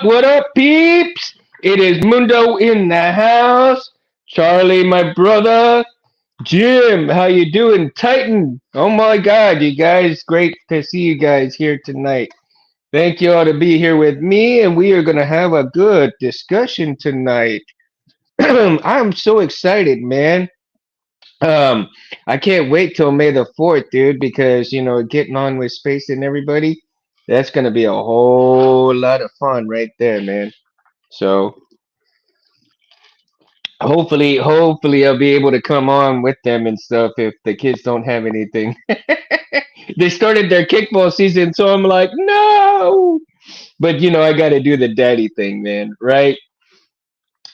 What up, peeps? It is Mundo in the house. Charlie, my brother. Jim, how you doing? Titan. Oh my God, you guys! Great to see you guys here tonight. Thank you all to be here with me, and we are gonna have a good discussion tonight. I'm so excited, man. Um, I can't wait till May the 4th, dude, because getting on with space and everybody, that's gonna be a whole lot of fun right there, man. So hopefully I'll be able to come on with them and stuff if the kids don't have anything. They started their kickball season, so I'm like, no. But I got to do the daddy thing, man, right?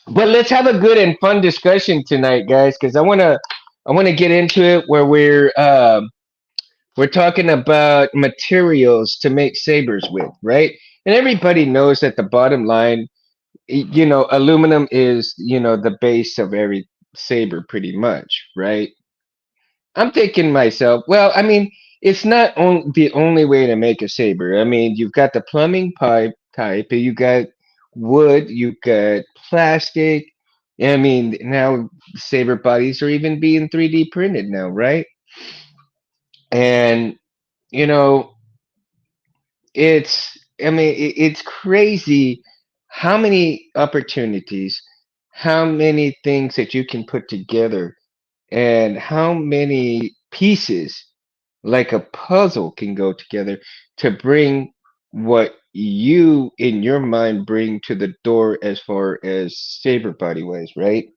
But let's have a good and fun discussion tonight, guys, because I want to get into it where we're talking about materials to make sabers with, right? And everybody knows that the bottom line, aluminum is, the base of every saber pretty much, right? I'm thinking myself, well, I mean, it's not the only way to make a saber. I mean, you've got the plumbing pipe type, you got wood, you got plastic. I mean, now saber bodies are even being 3D printed now, right? And you know, I mean, it's crazy how many opportunities, how many things that you can put together, and how many pieces like a puzzle can go together to bring what you in your mind bring to the door as far as saber body wise, right?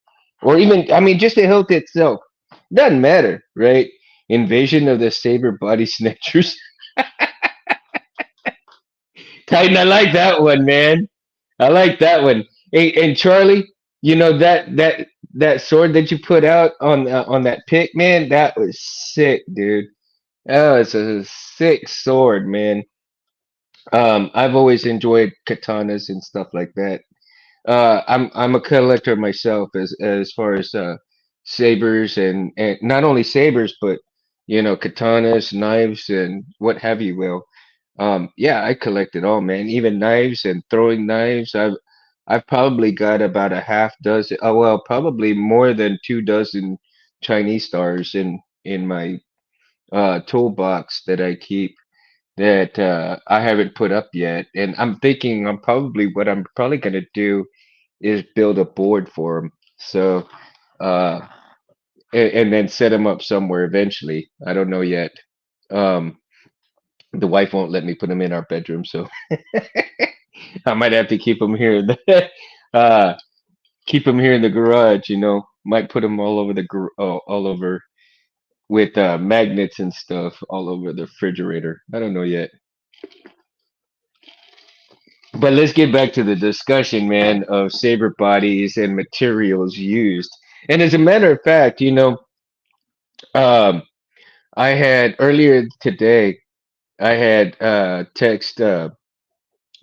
Or even, I mean, just the hilt itself doesn't matter, right? Invasion of the saber body snatchers. Titan, I like that one, man. I like that one. Hey, and Charlie, that sword that you put out on that pick, man, that was sick, dude. That was a sick sword, man. I've always enjoyed katanas and stuff like that. I'm a collector myself as far as sabers and not only sabers, but katanas, knives, and what have you. Will. Yeah, I collect it all, man. Even knives and throwing knives. I've probably got about a half dozen. Oh well, probably more than 2 dozen Chinese stars in my toolbox that I keep that I haven't put up yet. And I'm thinking what I'm probably gonna do is build a board for them. So uh, and then set them up somewhere eventually. I don't know yet. Um, the wife won't let me put them in our bedroom, so I might have to keep them here. uh, keep them here in the garage. Might put them all over all over with magnets and stuff all over the refrigerator. I don't know yet. But let's get back to the discussion, man, of saber bodies and materials used. And as a matter of fact, um, I had earlier today, I had text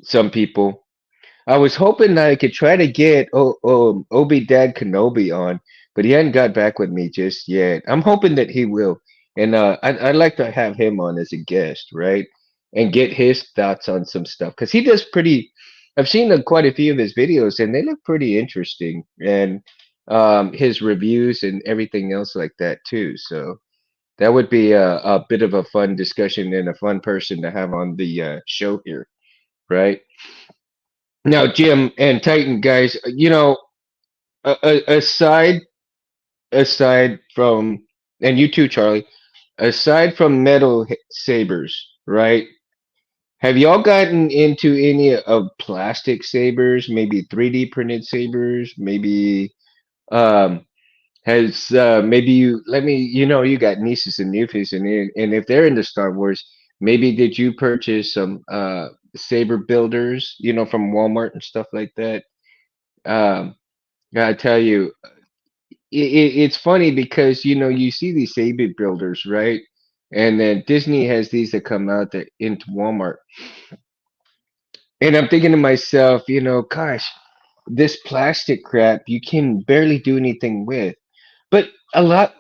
some people. I was hoping that I could try to get Obi Dad Kenobi on, but he hadn't got back with me just yet. I'm hoping that he will, and I'd like to have him on as a guest, right? And get his thoughts on some stuff because he does pretty. I've seen quite a few of his videos, and they look pretty interesting, and his reviews and everything else like that too. So that would be a bit of a fun discussion and a fun person to have on the show here, right? Now, Jim and Titan guys, aside from, and you too, Charlie, aside from metal sabers, right? Have y'all gotten into any of plastic sabers? Maybe 3D printed sabers? Maybe um has maybe you let me you got nieces and nephews and if they're into Star Wars, maybe did you purchase some saber builders, from Walmart and stuff like that? Um, I tell you, it's funny because you see these saber builders, right? And then Disney has these that come out that into Walmart, and I'm thinking to myself, gosh, this plastic crap you can barely do anything with. But a lot,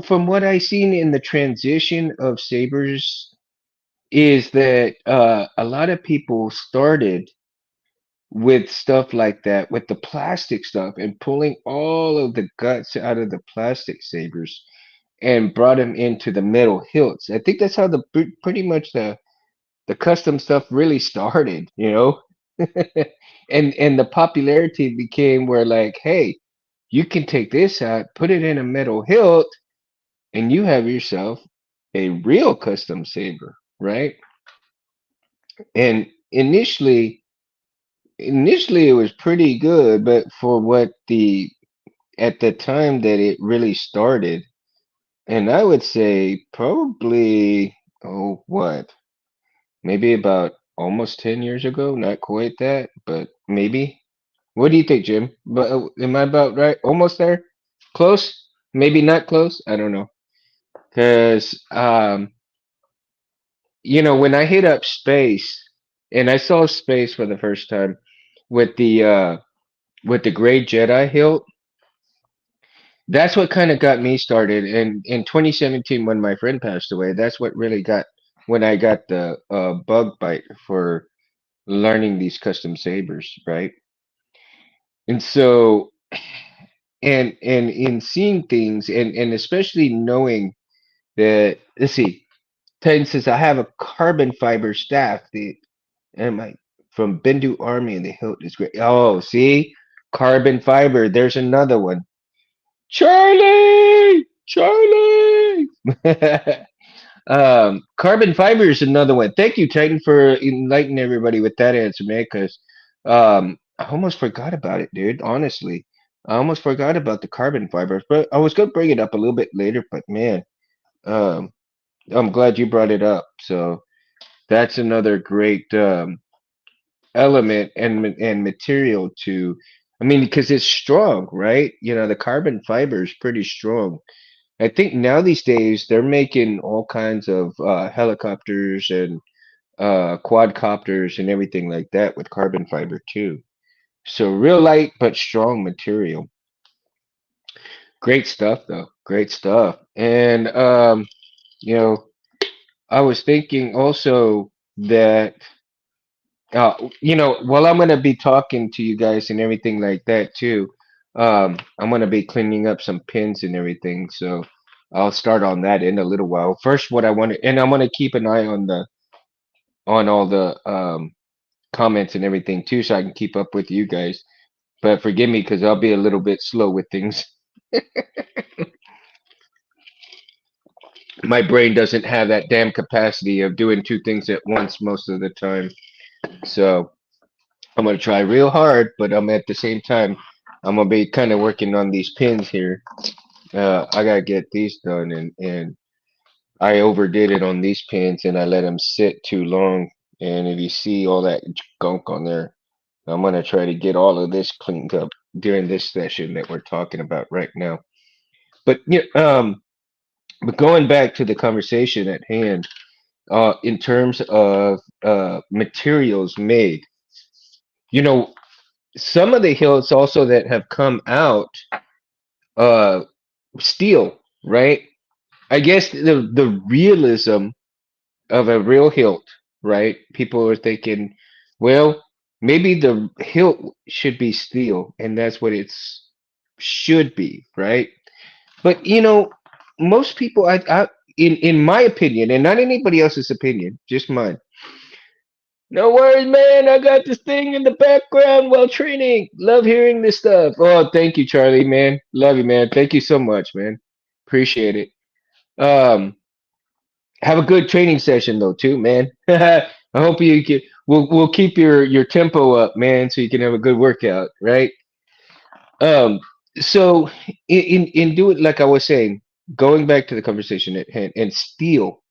from what I seen in the transition of sabers, is that a lot of people started with stuff like that, with the plastic stuff, and pulling all of the guts out of the plastic sabers and brought them into the metal hilts. I think that's how pretty much the custom stuff really started, you know? And the popularity became where like, hey, you can take this out, put it in a metal hilt, and you have yourself a real custom saber, right? And initially it was pretty good, but for what the at the time that it really started, and I would say probably, oh, what, maybe about almost 10 years ago, not quite that, but maybe. What do you think, Jim? But am I about right? Almost there? Close? Maybe not close? I don't know. Cuz when I hit up space and I saw space for the first time with the gray Jedi hilt, that's what kind of got me started. And in 2017, when my friend passed away, that's what really got when I got the bug bite for learning these custom sabers, right? And so, and in seeing things, and especially knowing that, let's see, Titan says I have a carbon fiber staff. And my from Bendu Army, and the hilt is great. Oh, see, carbon fiber. There's another one. Charlie, Charlie. Carbon fiber is another one. Thank you, Titan, for enlightening everybody with that answer, man. Because I almost forgot about it, dude. Honestly, I almost forgot about the carbon fibers, but I was gonna bring it up a little bit later. But man, um, I'm glad you brought it up. So that's another great element and material to. I mean, because it's strong, right? The carbon fiber is pretty strong. I think now these days they're making all kinds of helicopters and quadcopters and everything like that with carbon fiber too. So real light but strong material. Great stuff though. Great stuff. And you know, I was thinking also that while I'm gonna be talking to you guys and everything like that too, I'm gonna be cleaning up some pins and everything. So I'll start on that in a little while. First, what I want to, and I'm gonna keep an eye on all the comments and everything too, so I can keep up with you guys. But forgive me because I'll be a little bit slow with things. My brain doesn't have that damn capacity of doing two things at once most of the time. So I'm gonna try real hard, but I'm at the same time I'm gonna be kind of working on these pins here. I gotta get these done, and I overdid it on these pins, and I let them sit too long. And if you see all that gunk on there, I'm gonna try to get all of this cleaned up during this session that we're talking about right now. But but going back to the conversation at hand, in terms of materials made, you know, some of the hills also that have come out, uh, steel, right? I guess the realism of a real hilt, right? People are thinking, well, maybe the hilt should be steel, and that's what it's should be, right? But most people, in my opinion, and not anybody else's opinion, just mine. No worries, man. I got this thing in the background while training. Love hearing this stuff. Oh, thank you, Charlie, man. Love you, man. Thank you so much, man. Appreciate it. Um, have a good training session though, too, man. I hope you can. We'll keep your tempo up, man, so you can have a good workout, right? Um, so in doing like I was saying, going back to the conversation at hand, and steel,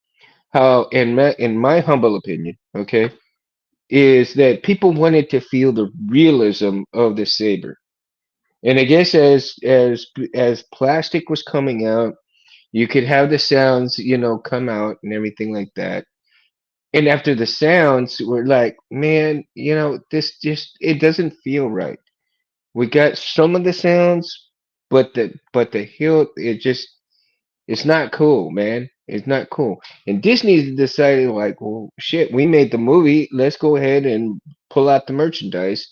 how in my humble opinion, okay, is that people wanted to feel the realism of the saber. And I guess as plastic was coming out, you could have the sounds, come out and everything like that. And after the sounds, we're like, man, this just it doesn't feel right. We got some of the sounds, but the hilt, it's not cool, man. It's not cool. And Disney decided, like, well, shit, we made the movie. Let's go ahead and pull out the merchandise.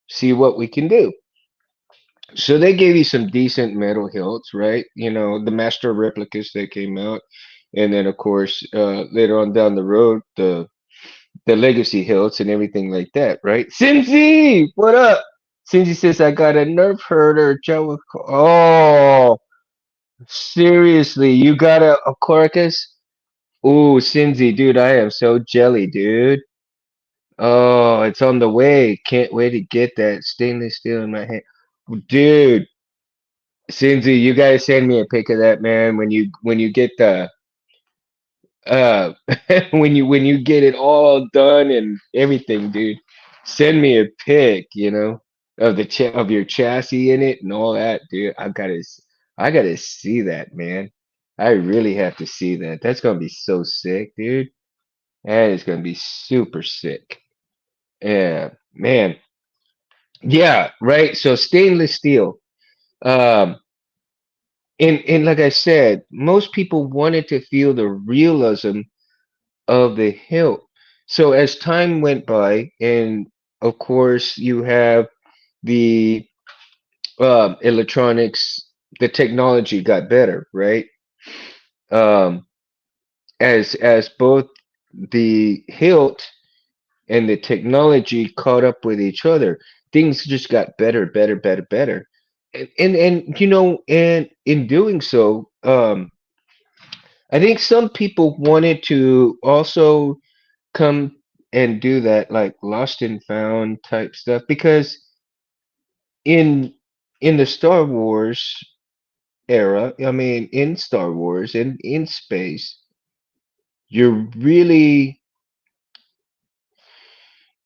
see what we can do. So they gave you some decent metal hilts, right? You know, the master replicas that came out, and then of course later on down the road, the legacy hilts and everything like that, right? Cincy, what up? Cincy says I got a nerf herder. Oh, seriously, you got a Corcus? Ooh, Cincy, dude, I am so jelly, dude. Oh, it's on the way. Can't wait to get that stainless steel in my hand. Dude, Cincy, you gotta send me a pic of that, man. When you get the uh when you get it all done and everything, dude. Send me a pic, of of your chassis in it and all that, dude. I gotta see that, man. I really have to see that. That's gonna be so sick, dude. That is gonna be super sick. Yeah, man. Yeah, right. So stainless steel. Um, and like I said, most people wanted to feel the realism of the hilt. So as time went by, and of course you have the electronics, the technology got better, right? Um, as both the hilt and the technology caught up with each other, things just got better, better, better, better. And in doing so, I think some people wanted to also come and do that like lost and found type stuff because in in the Star Wars era, I mean in Star Wars and in space, you're really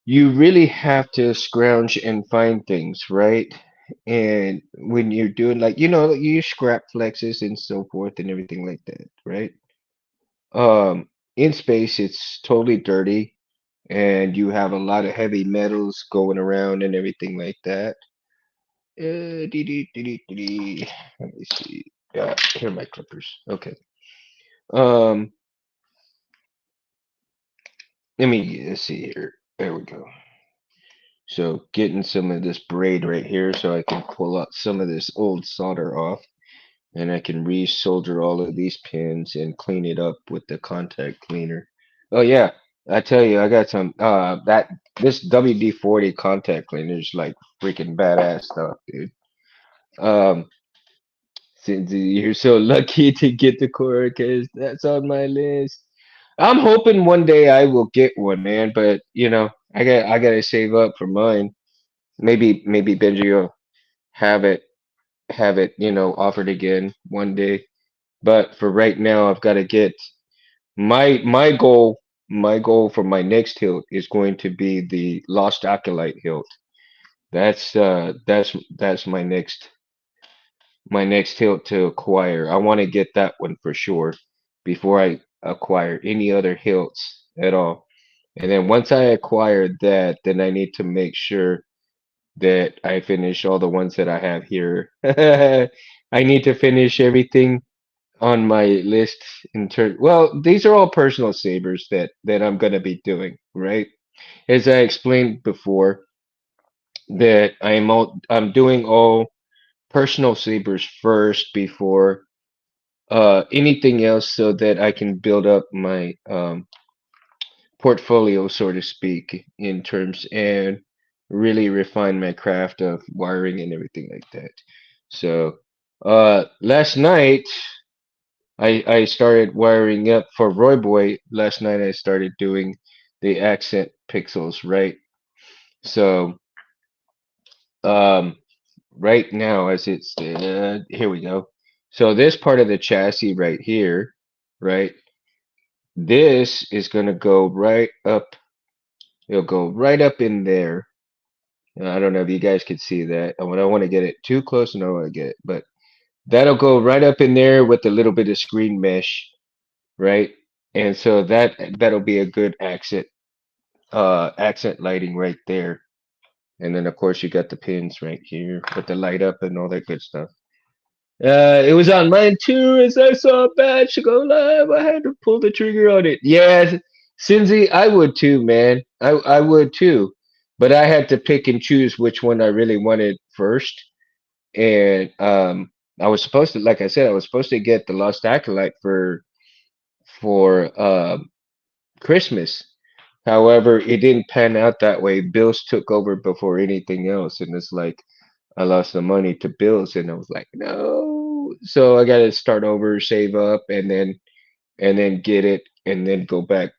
you really have to scrounge and find things, right? And when you're doing like you use scrap flexes and so forth and everything like that, right? In space it's totally dirty and you have a lot of heavy metals going around and everything like that. Let me see. Yeah, here are my clippers. Okay. Um, let's see here. There we go. So getting some of this braid right here so I can pull out some of this old solder off and I can re-solder all of these pins and clean it up with the contact cleaner. Oh yeah, I tell you, I got some that this WD-40 contact cleaner is like freaking badass stuff, dude. Um, Since you're so lucky to get the Coracas, that's on my list. I'm hoping one day I will get one, man. But I gotta save up for mine. Maybe Benji will have it offered again one day. But for right now, I've got to get my goal. My goal for my next hilt is going to be the Lost Acolyte hilt. That's my next hilt to acquire. I want to get that one for sure before I acquire any other hilts at all. And then once I acquire that, then I need to make sure that I finish all the ones that I have here. I need to finish everything on my list in turn. Well, these are all personal sabers that I'm gonna be doing, right? As I explained before, that I'm doing all personal sabers first before anything else so that I can build up my portfolio, so to speak, in terms and really refine my craft of wiring and everything like that. So last night I started wiring up for Royboy. Last night I started doing the accent pixels, right? So um, right now as it's here we go. So this part of the chassis right here, right? This is going to go right up. It'll go right up in there. I don't know if you guys can see that. I don't want to get it too close and I don't want to get it, but that'll go right up in there with a little bit of screen mesh, right? And so that'll be a good accent lighting right there. And then of course you got the pins right here with the light up and all that good stuff. It was on mine too. As I saw a batch go live, I had to pull the trigger on it. Yeah, Cinzy, I would too, man. I would too. but I had to pick and choose which one I really wanted first. And I was supposed to, like I said, I was supposed to get the Lost Acolyte for Christmas. However, it didn't pan out that way. Bills took over before anything else, and it's like I lost the money to bills, and I was like, no. So I got to start over, save up, and then get it, and then go back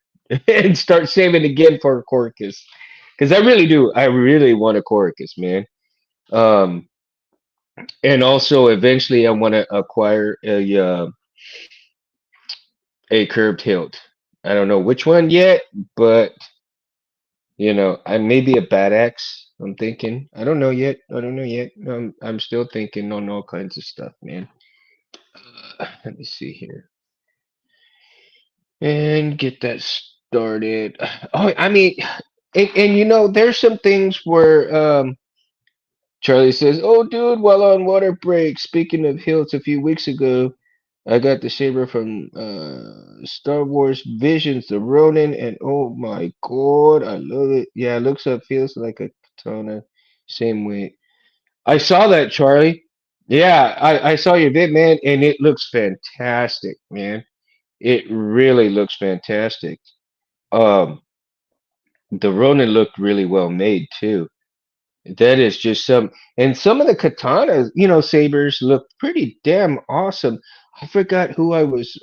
and start saving again for a Corcus. Because I really do. I really want a Corcus, man. Um, and also eventually I want to acquire a curved hilt. I don't know which one yet, but I maybe a bad axe. I'm thinking. I don't know yet. I don't know yet. I'm still thinking on all kinds of stuff, man. Let me see here and get that started. Oh, I mean, and there's some things where Charlie says, "Oh, dude, while on water break, speaking of hilts, a few weeks ago, I got the saber from Star Wars Visions, the Ronin, and oh my God, I love it. Yeah, it looks up, feels like a katana, same weight. I saw that, Charlie. Yeah, I saw your vid, man, and it looks fantastic, man. It really looks fantastic. Um, the Ronin looked really well made too. That is just and some of the katanas, sabers look pretty damn awesome. I forgot who I was.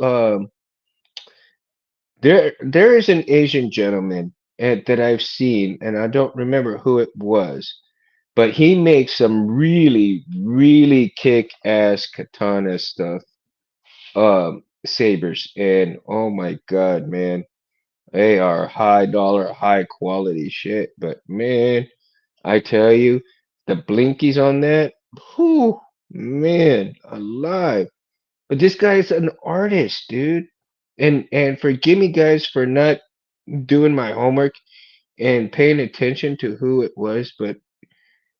There is an Asian gentleman that I've seen, and I don't remember who it was, but he makes some really, really kick-ass katana stuff, sabers, and oh my God, man, they are high dollar, high quality shit. But man, I tell you, the blinkies on that, whew, man, alive. But this guy's an artist, dude. And forgive me guys for not doing my homework and paying attention to who it was, but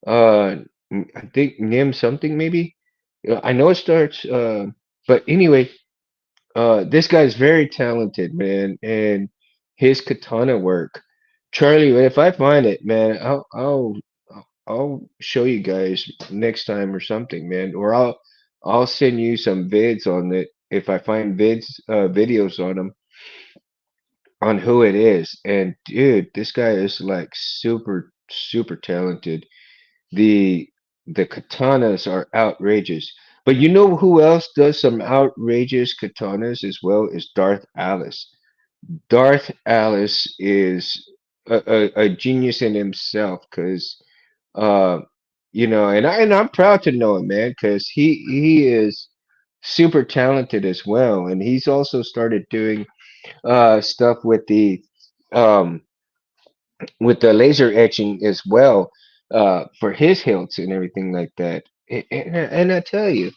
uh I think Nim something maybe. I know it starts but anyway, this guy's very talented, man, and his katana work. Charlie, if I find it, man, I'll show you guys next time or something, man, or I'll send you some vids on it if I find videos on them on who it is. And dude, this guy is like super super talented. The the katanas are outrageous. But you know who else does some outrageous katanas as well is Darth Alice. Darth Alice is a genius in himself because uh and I'm proud to know him, man, because he is super talented as well, and he's also started doing stuff um with the laser etching as well, for his hilts and everything like that. And I tell you,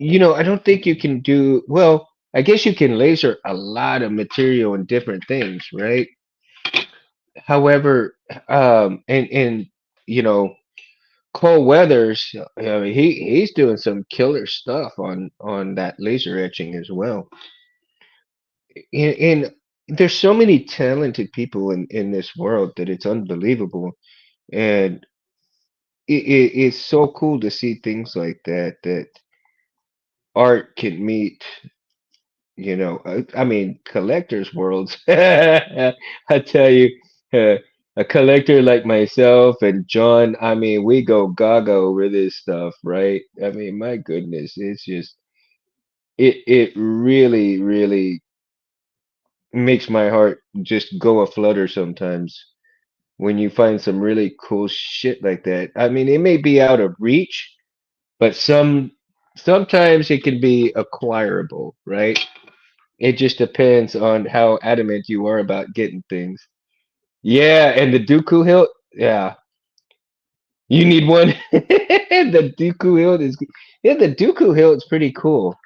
I don't think you can do well. I guess you can laser a lot of material and different things, right? However, and you know, Cole Weathers, he's doing some killer stuff on that laser etching as well. And there's so many talented people in this world that it's unbelievable, and it's so cool to see things like that art can meet. I mean, collectors' worlds. I tell you, a collector like myself and John, I mean, we go gaga over this stuff, right? I mean, my goodness, it's just it really, really makes my heart just go a flutter sometimes when you find some really cool shit like that. I mean, it may be out of reach, but sometimes it can be acquirable, right? It just depends on how adamant you are about getting things. Yeah, and the Dooku hilt, yeah, you need one. The Dooku hilt is, yeah, the Dooku hilt is pretty cool.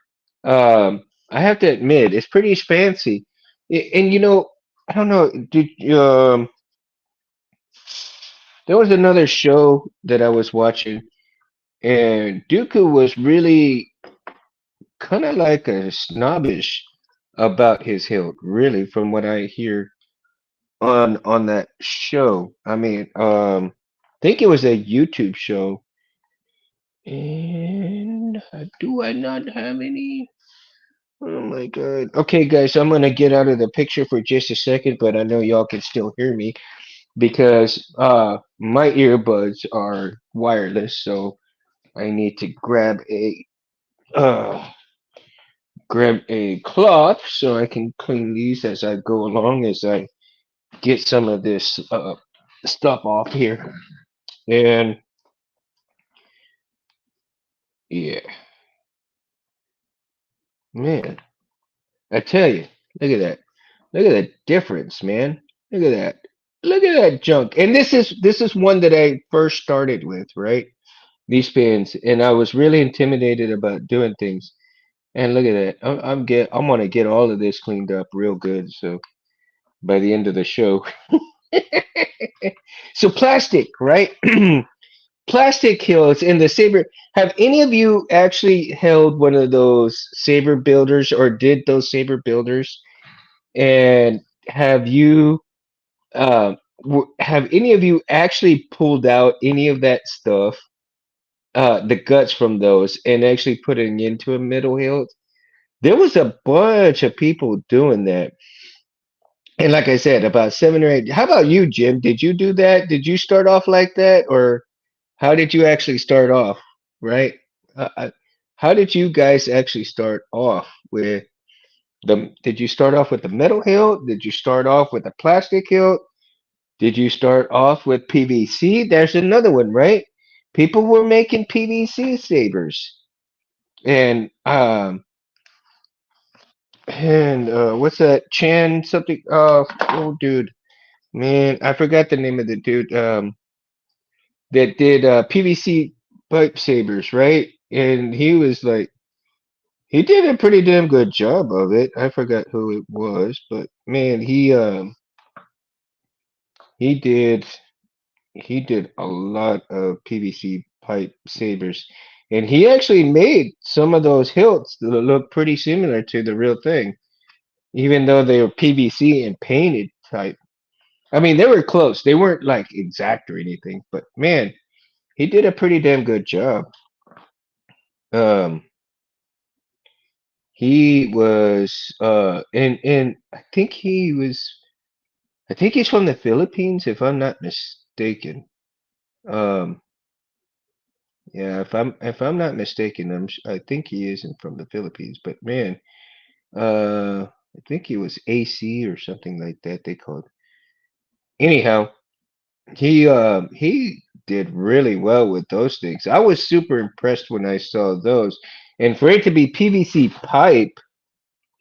I have to admit, it's pretty fancy. And I don't know, there was another show that I was watching, and Dooku was really kind of like a snobbish about his hilt, really, from what I hear. on that show. I mean, I think it was a YouTube show. And do I not have any? Oh my God. Okay, guys, I'm gonna get out of the picture for just a second, but I know y'all can still hear me because my earbuds are wireless, so I need to uh grab a cloth so I can clean these as I go along as I get some of this stuff off here. And yeah, man, I tell you, look at that. Look at the difference, man. Look at that. Look at that junk. And this is one that I first started with, right? These pins, and I was really intimidated about doing things. And look at that. I'm gonna get all of this cleaned up real good. So by the end of the show, so plastic, right? Plastic hills in the Saber. Have any of you actually held one of those Saber builders or did those Saber builders? And have you have any of you actually pulled out any of that stuff, the guts from those, and actually putting into a middle hilt? There was a bunch of people doing that. And like I said, about 7 or 8. How about you, Jim? Did you do that? Did you start off like that, or how did you actually start off? Right? How did you guys actually start off with the? Did you start off with the metal hilt? Did you start off with a plastic hilt? Did you start off with PVC? There's another one, right? People were making PVC sabers, and what's that? Chan something? Oh, dude, man, I forgot the name of the dude. That did PVC pipe sabers, right? And he was like, he did a pretty damn good job of it. I forgot who it was, but man, he did he did a lot of PVC pipe sabers, and he actually made some of those hilts that look pretty similar to the real thing, even though they were PVC and painted type. I mean, they were close. They weren't like exact or anything, but man, he did a pretty damn good job. Um, he was and I think he's from the Philippines if I'm not mistaken. Um, yeah, if I'm not mistaken, I think he isn't from the Philippines, but man, I think he was AC or something like that they called. Anyhow, he did really well with those things. I was super impressed when I saw those. And for it to be PVC pipe,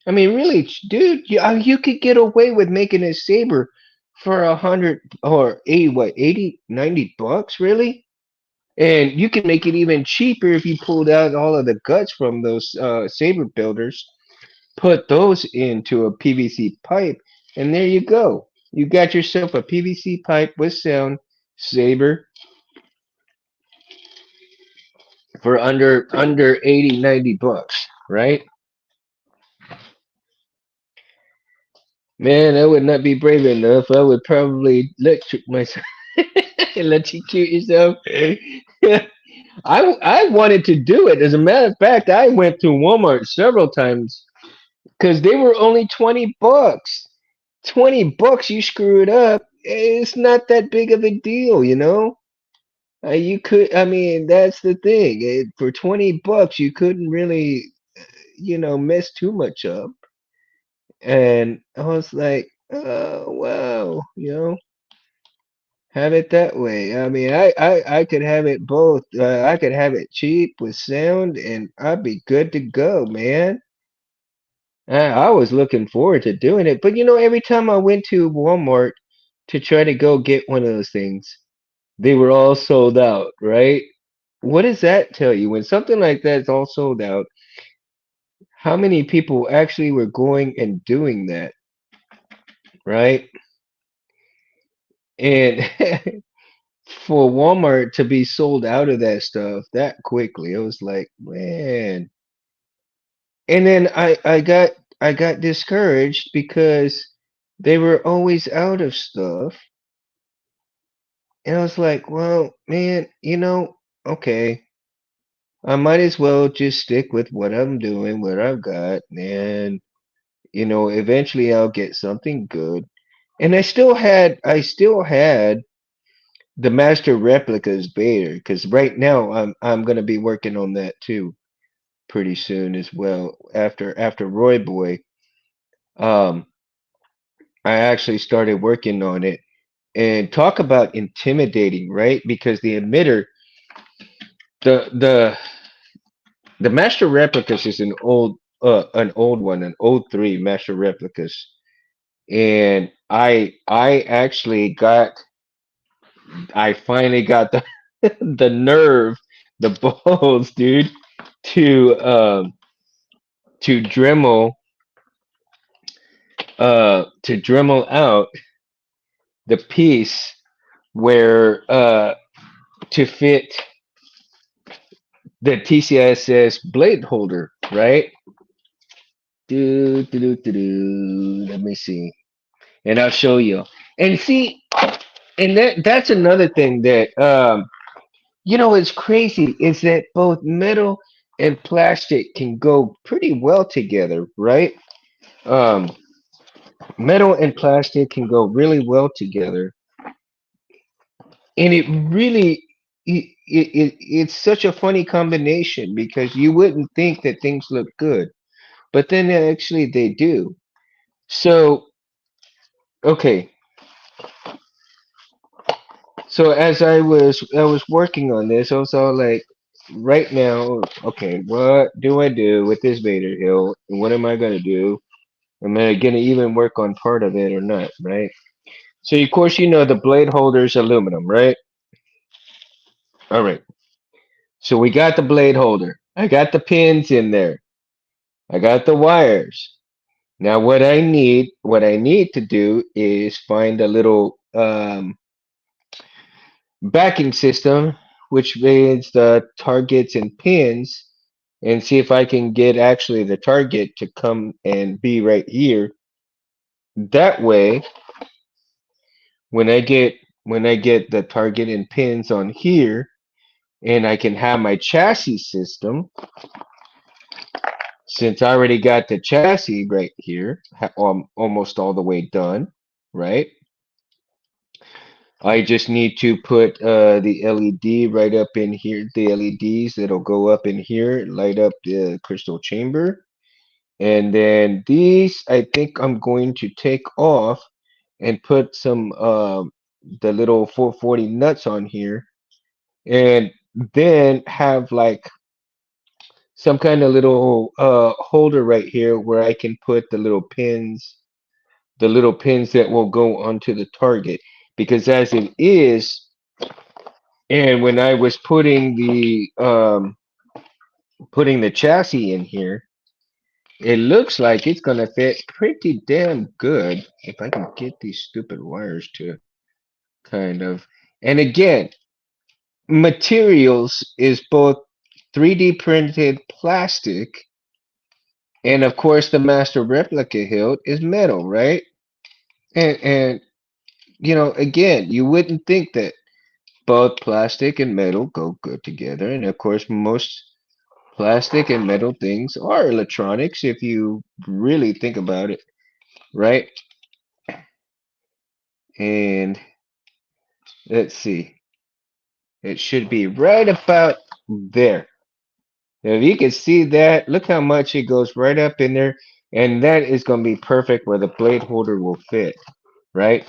I mean, really, dude, you could get away with making a saber for 100 or 80, what, 80, $90, really? And you can make it even cheaper if you pulled out all of the guts from those saber builders, put those into a PVC pipe, and there you go. You got yourself a PVC pipe with sound saber for under 80, $90, right? Man, I would not be brave enough. I would probably electric myself. Electrocute yourself. I wanted to do it. As a matter of fact, I went to Walmart several times because they were only $20. $20, you screw it up, it's not that big of a deal, you know. You could, I mean, that's the thing. For $20, you couldn't really, mess too much up. And I was like, oh wow, have it that way. I mean, I could have it both. I could have it cheap with sound, and I'd be good to go, man. I was looking forward to doing it, but every time I went to Walmart to try to go get one of those things, they were all sold out, right? What does that tell you? When something like that's all sold out, how many people actually were going and doing that, right? And for Walmart to be sold out of that stuff that quickly, it was like, man. And then I got discouraged because they were always out of stuff. And I was like, well, man, okay, I might as well just stick with what I'm doing, what I've got, and eventually I'll get something good. And I still had the master replicas beta because right now I'm gonna be working on that too pretty soon as well. After Royboy, um, I actually started working on it. And talk about intimidating, right? Because the emitter, the the the master replicas is an old one, an old three master replicas, and I finally got the the nerve, the balls, dude, to um to Dremel out the piece where to fit the TCSS blade holder, right? Let me see, and I'll show you. And see, and that's another thing that it's crazy is that both metal and plastic can go pretty well together, right? Um, Metal and plastic can go really well together, and it really it's such a funny combination because you wouldn't think that things look good, but then actually they do. So okay, so as I was working on this, I was all like, right now, okay, what do I do with this Vader Hill? And what am I gonna do? Am I gonna even work on part of it or not, right? So of course the blade holder is aluminum, right? All right. So we got the blade holder. I got the pins in there. I got the wires. Now what I need to do is find a little backing system, which means the targets and pins, and see if I can get actually the target to come and be right here. That way, when I get when I get the target and pins on here, and I can have my chassis system, since I already got the chassis right here, almost all the way done, right? I just need to put the LED right up in here, the LEDs that'll go up in here, light up the crystal chamber. And then these, I think I'm going to take off and put some the little 440 nuts on here, and then have like some kind of little holder right here where I can put the little pins that will go onto the target. Because as it is, and when I was putting the chassis in here, it looks like it's gonna fit pretty damn good if I can get these stupid wires to kind of. And again, materials is both 3D printed plastic, and of course the master replica hilt is metal, right? And again, you wouldn't think that both plastic and metal go good together, and of course most plastic and metal things are electronics if you really think about it, right? And let's see, it should be right about there. Now, if you can see that, look how much it goes right up in there, and that is going to be perfect where the blade holder will fit, right?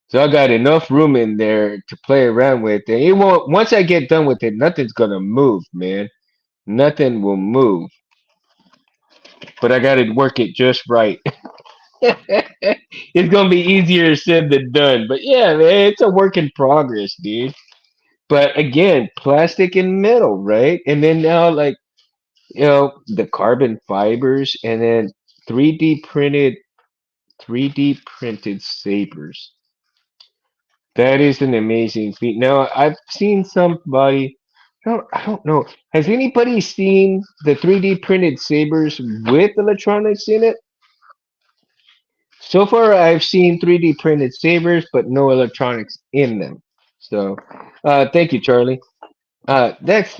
So I got enough room in there to play around with, and it won't. Once I get done with it, nothing's gonna move, man. Nothing will move, but I got to work it just right. It's gonna be easier said than done, but yeah, man, it's a work in progress, dude. But again, plastic and metal, right? And then now, like the carbon fibers, and then 3D printed 3D printed sabers. That is an amazing feat. Now, I've seen somebody. I don't know. Has anybody seen the 3D printed sabers with electronics in it? So far, I've seen 3D printed sabers, but no electronics in them. So, thank you, Charlie. That's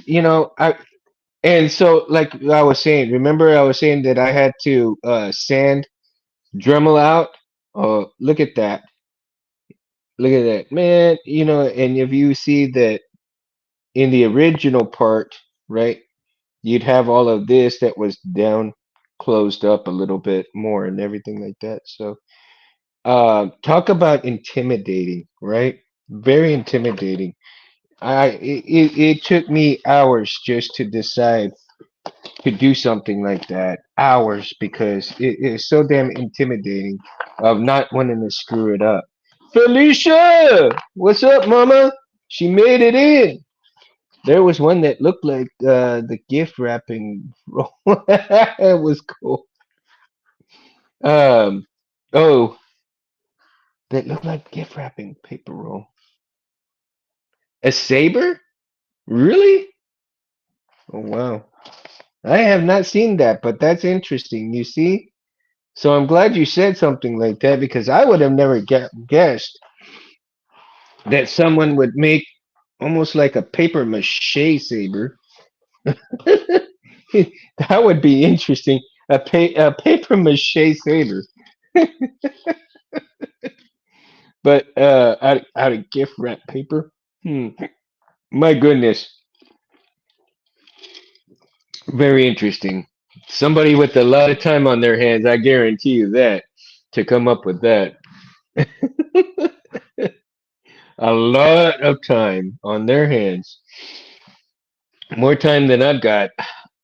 and so like I was saying, remember I was saying that I had to sand Dremel out. Oh, look at that, man. And if you see that in the original part, right, you'd have all of this that was down, closed up a little bit more, and everything like that. So, talk about intimidating, right? Very intimidating. It took me hours just to decide to do something like that. Hours because it is so damn intimidating of not wanting to screw it up. Felicia, what's up, Mama? She made it in. There was one that looked like the gift wrapping roll. It was cool. Um, oh, that looked like gift wrapping paper roll. A saber? Really? Oh wow. I have not seen that, but that's interesting. You see? So I'm glad you said something like that because I would have never guessed that someone would make almost like a paper mache saber. That would be interesting. A paper mache saber, but out of gift wrap paper. Hmm. My goodness, very interesting. Somebody with a lot of time on their hands, I guarantee you that, to come up with that. A lot of time on their hands. More time than I've got.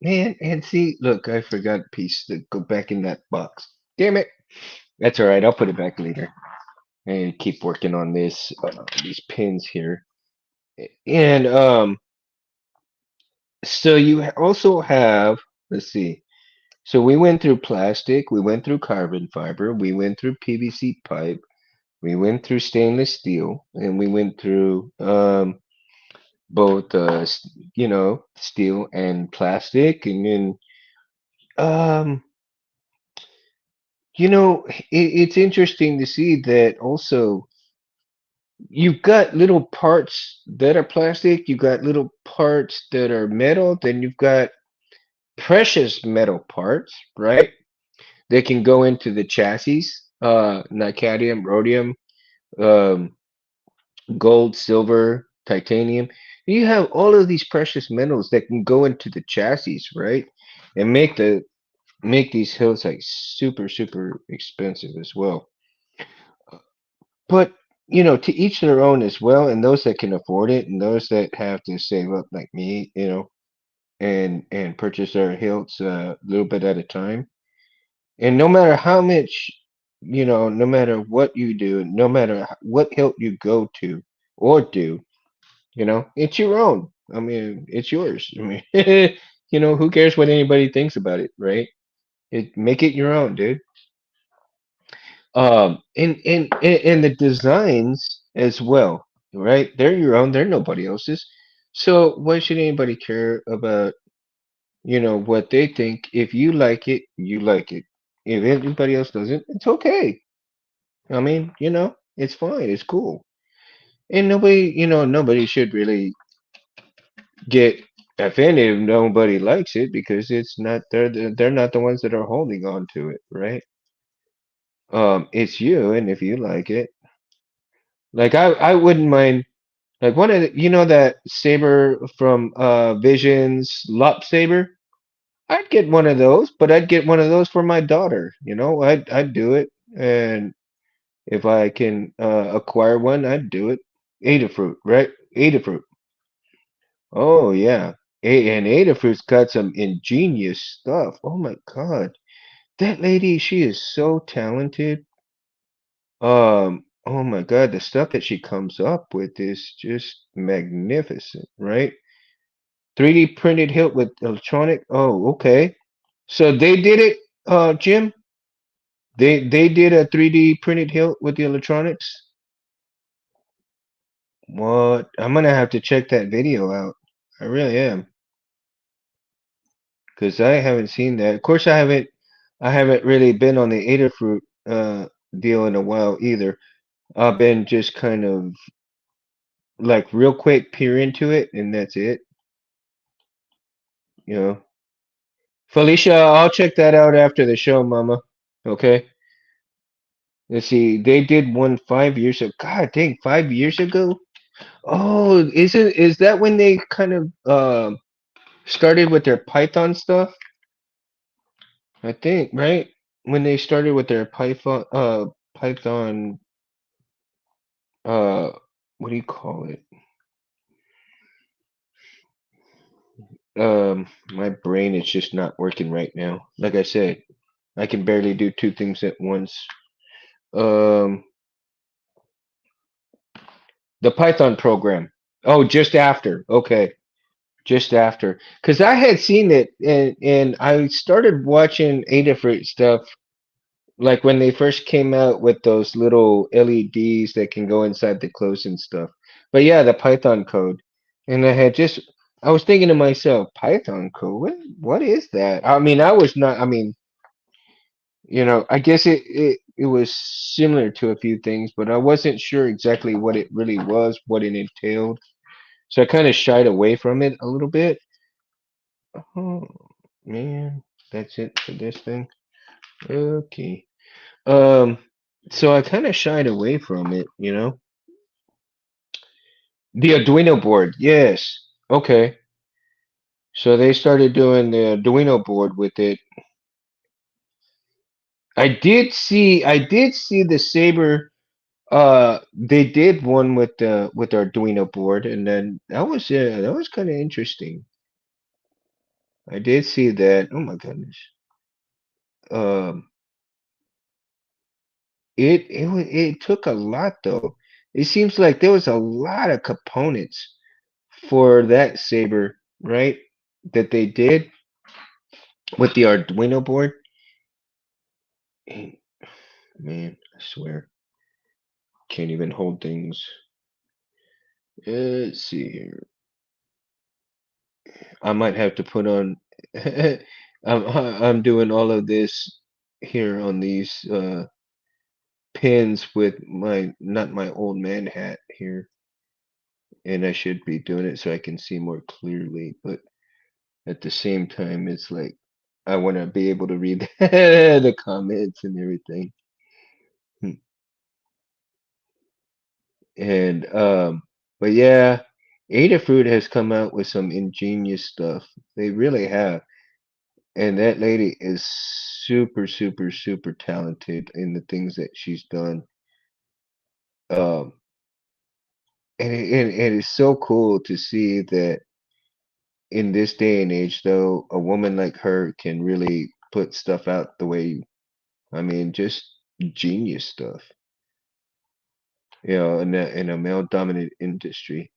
Man, and see, look, I forgot a piece to go back in that box. Damn it. That's all right. I'll put it back later and keep working on these pins here. And so also have, let's see. So we went through plastic, we went through carbon fiber, we went through PVC pipe, we went through stainless steel, and we went through both steel and plastic, and then um it's interesting to see that also you've got little parts that are plastic, you've got little parts that are metal, then you've got precious metal parts, right? They can go into the chassis, nicadium, rhodium, um, gold, silver, titanium. You have all of these precious metals that can go into the chassis, right? And make these hills like super, super expensive as well. But to each their own as well, and those that can afford it, and those that have to save up, like me, and purchase their hilts a little bit at a time. And no matter how much, no matter what you do, no matter what hilt you go to or do, it's your own. I mean, it's yours. I mean, who cares what anybody thinks about it, right? Make it your own, dude. And the designs as well, right? They're your own. They're nobody else's. So why should anybody care about what they think? If you like it, you like it. If anybody else doesn't, it's okay. I mean, it's fine. It's cool. And nobody should really get offended if nobody likes it because it's not they're not the ones that are holding on to it, right? It's you, and if you like it, like I wouldn't mind like one of that saber from Visions Lop saber. I'd get one of those, but I'd get one of those for my daughter. I'd do it, and if I can acquire one, I'd do it. Adafruit, right? Adafruit. Oh yeah, and Adafruit's got some ingenious stuff. Oh my God, that lady, she is so talented. Oh my God, the stuff that she comes up with is just magnificent, right? 3D printed hilt with electronic. Oh, okay. So they did it, Jim. They did a 3D printed hilt with the electronics. What? I'm gonna have to check that video out. I really am, because I haven't seen that. Of course, I haven't. I haven't really been on the Adafruit deal in a while either. I've been just kind of like real quick peer into it, and that's it. You know, Felicia, I'll check that out after the show, Mama. Okay. Let's see. They did one 5 years ago. God dang, 5 years ago. Oh, is that when they kind of started with their Python stuff? I think, right? When they started with their Python uh what do you call it? My brain is just not working right now. Like I said, I can barely do two things at once. Um the Python program. Oh, just after. Okay. Just after. Cuz I had seen it and I started watching Adafruit stuff like when they first came out with those little LEDs that can go inside the clothes and stuff. But yeah, the Python code. And I was thinking to myself, Python code, what is that? I mean, I was not, I mean, I guess it was similar to a few things, but I wasn't sure exactly what it really was, what it entailed. So I kind of shied away from it a little bit. Oh, man, that's it for this thing. Okay. Um, so I kind of shied away from it. The Arduino board, yes. Okay. So they started doing the Arduino board with it. I did see the Saber they did one with the Arduino board and then that was kind of interesting. I did see that. Oh my goodness. Um it took a lot though. It seems like there was a lot of components for that Saber, right? That they did with the Arduino board. And, man, I swear, can't even hold things. Let's see here. I might have to put on. I'm doing all of this here on these pins with my not my old man hat here, and I should be doing it so I can see more clearly. But at the same time, it's like I want to be able to read the comments and everything. And but yeah, Adafruit has come out with some ingenious stuff. They really have. And that lady is super, super, super talented in the things that she's done. Um, and it is so cool to see that in this day and age, though, a woman like her can really put stuff out the way, I mean, just genius stuff, in a male dominant industry.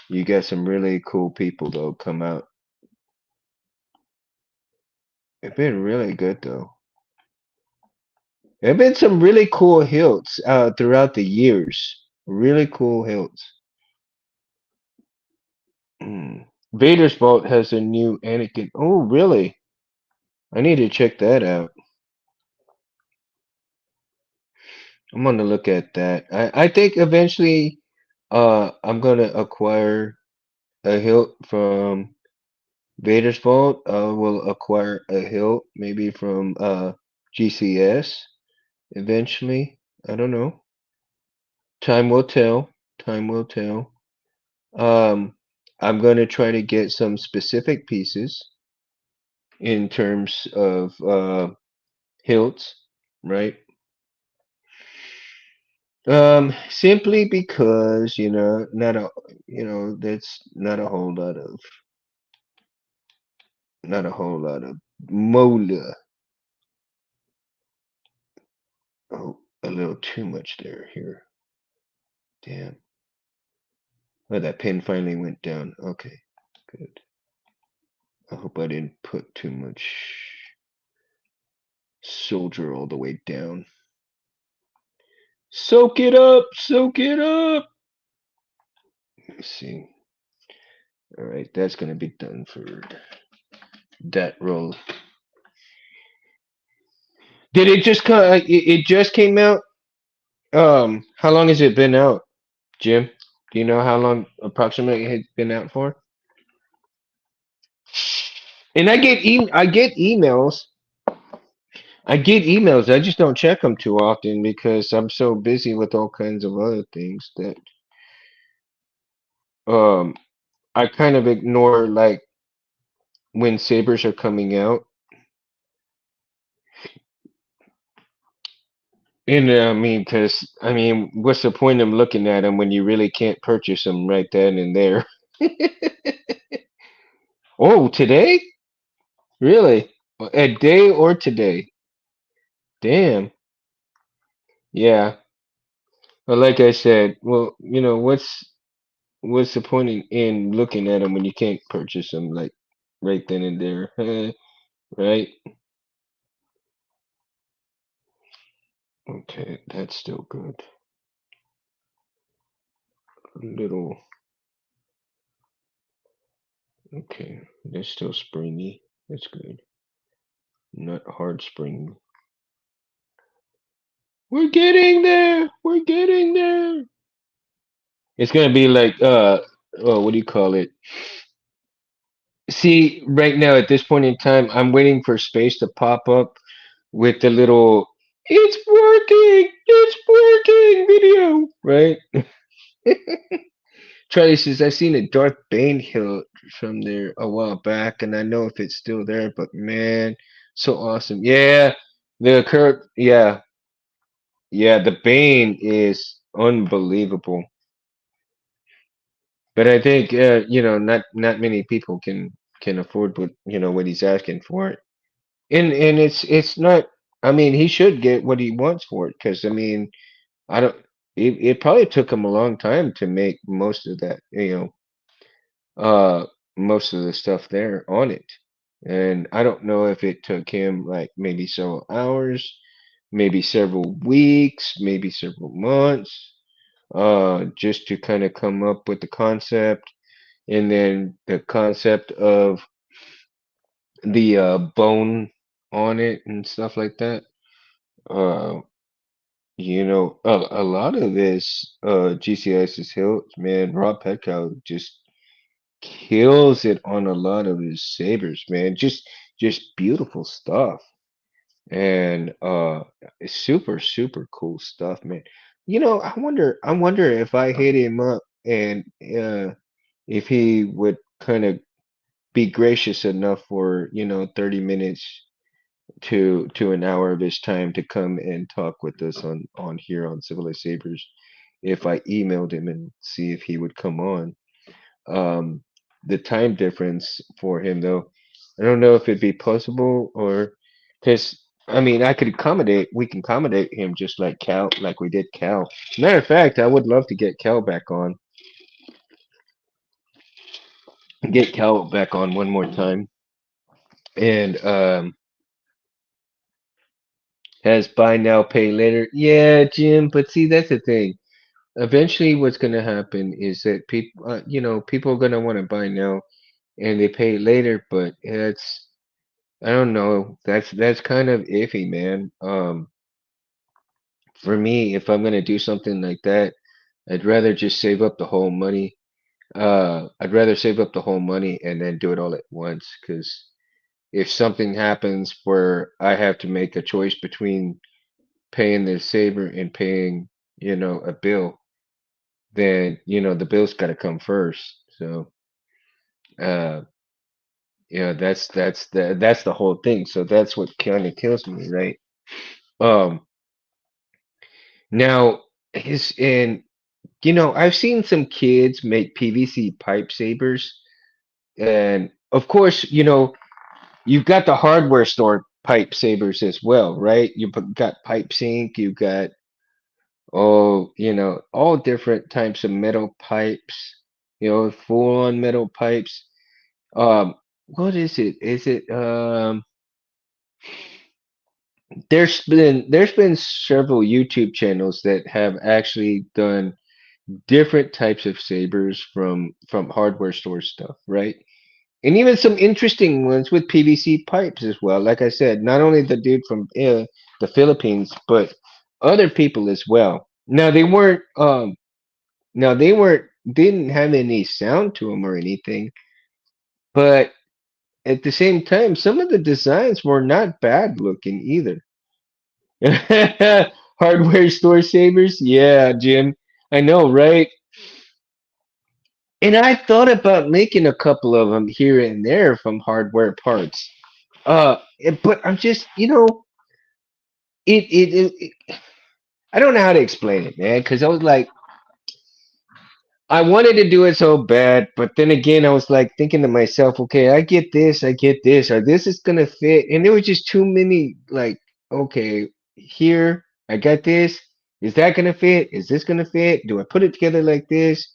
You got some really cool people, though, come out. It's been really good, though. There have been some really cool hilts throughout the years. Really cool hilts. Mm. Vader's Vault has a new Anakin. Oh, really? I need to check that out. I'm gonna look at that. I think eventually I'm gonna acquire a hilt from Vader's Vault. I will acquire a hilt maybe from GCS eventually. I don't know. Time will tell. Time will tell. Um, I'm going to try to get some specific pieces in terms of hilts, right? Simply because, not a, that's not a whole lot of mola. Oh, a little too much there here. Damn. Oh, that pin finally went down. Okay, good. I hope I didn't put too much soldier all the way down. Soak it up, soak it up. Let me see. All right, that's gonna be done for that roll. Did it just come? It just came out. How long has it been out, Jim? Do you know how long approximately it's been out for? And I get emails. I get emails. I just don't check them too often because I'm so busy with all kinds of other things that um I kind of ignore like when sabers are coming out. And I mean, because I mean, what's the point of looking at them when you really can't purchase them right then and there? Oh, today? Really? A day or today? Damn. Yeah. But like I said, well, what's the point in looking at them when you can't purchase them like right then and there? Right? Okay, that's still good. A little. Okay, that's still springy. That's good. Not hard spring. We're getting there. We're getting there. It's gonna be like oh, what do you call it? See, right now at this point in time, I'm waiting for space to pop up with the little it's working video, right? Charlie says I've seen a Darth Bane hilt from there a while back, and I know if it's still there, but man, so awesome. Yeah, the current, yeah, the Bane is unbelievable. But I think not many people can afford what he's asking for it. And it's not. I mean, he should get what he wants for it because I mean, I don't. It probably took him a long time to make most of that. Most of the stuff there on it, and I don't know if it took him like maybe several hours, maybe several weeks, maybe several months, just to kind of come up with the concept and then the concept of the bone on it and stuff like that. Uh, a lot of this GCI's hilt, man, Rob Petkow just kills it on a lot of his sabers, man. Just beautiful stuff. And it's super, super cool stuff, man. I wonder if I hit him up and if he would kind of be gracious enough for 30 minutes to an hour of his time to come and talk with us on here on Civilized Sabers if I emailed him and see if he would come on. um the time difference for him though, I don't know if it'd be possible or because I mean we can accommodate him just like Cal, like we did Cal. Matter of fact, I would love to get Cal back on one more time. And has buy now, pay later. Yeah, Jim, but see, that's the thing. Eventually, what's going to happen is that people are going to want to buy now and they pay later, but I don't know. That's kind of iffy, man. For me, if I'm going to do something like that, I'd rather just save up the whole money. I'd rather save up the whole money and then do it all at once, because if something happens where I have to make a choice between paying the saver and paying, a bill, then the bill's got to come first. So, uh, that's the whole thing. So that's what kind of kills me, right? Um, now his and I've seen some kids make PVC pipe sabers, and of course, you've got the hardware store pipe sabers as well, right? You've got pipe sync, you've got all different types of metal pipes, full on metal pipes. What is it? Is it there's been several YouTube channels that have actually done different types of sabers from hardware store stuff, right? And even some interesting ones with PVC pipes as well. Like I said, not only the dude from the Philippines, but other people as well. Now they weren't didn't have any sound to them or anything, but at the same time, some of the designs were not bad looking either. Hardware store savers, yeah, Jim. I know, right? And I thought about making a couple of them here and there from hardware parts. But I'm just, it I don't know how to explain it, man, because I was like, I wanted to do it so bad, but then again, I was like thinking to myself, okay, I get this, or this is gonna fit, and there was just too many. Like, okay, here I got this. Is that gonna fit? Is this gonna fit? Do I put it together like this?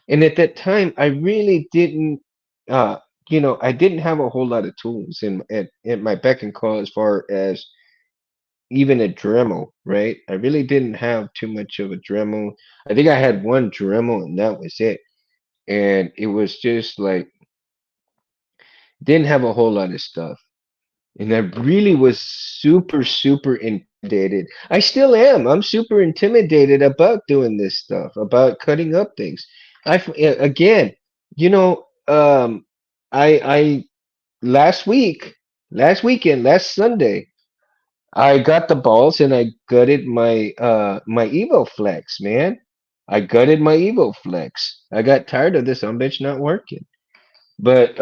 And at that time, I really didn't, uh, I didn't have a whole lot of tools at my beck and call as far as even a Dremel, right? I really didn't have too much of a Dremel. I think I had one Dremel and that was it. And it was just like didn't have a whole lot of stuff. And I really was super, super intimidated. I still am. I'm super intimidated about doing this stuff, about cutting up things. Again, you know, I last week, last weekend, last Sunday, I got the balls and I gutted my Evo Flex, man. I gutted my Evo Flex. I got tired of this bitch not working. But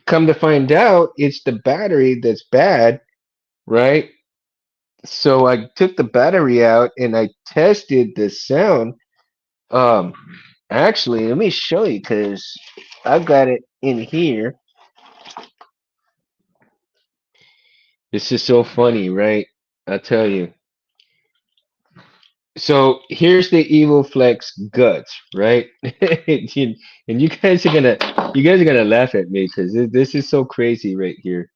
come to find out, it's the battery that's bad, right? So I took the battery out and I tested the sound. Um, Actually, let me show you because I've got it in here. This is so funny, right? I tell you. So here's the Evil Flex guts, right? and you guys are gonna laugh at me because this is so crazy right here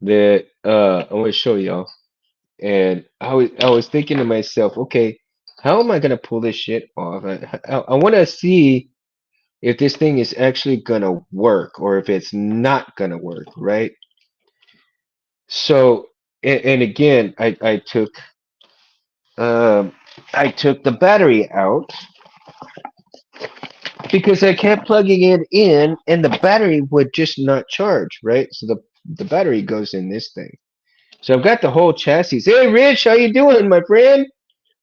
that I want to show y'all. And I was thinking to myself, okay, how am I gonna pull this shit off? I want to see if this thing is actually gonna work or if it's not gonna work, right? So and again, um I took the battery out because I kept plugging it in and the battery would just not charge, right? So the battery goes in this thing. So I've got the whole chassis. Hey Rich, how you doing, my friend?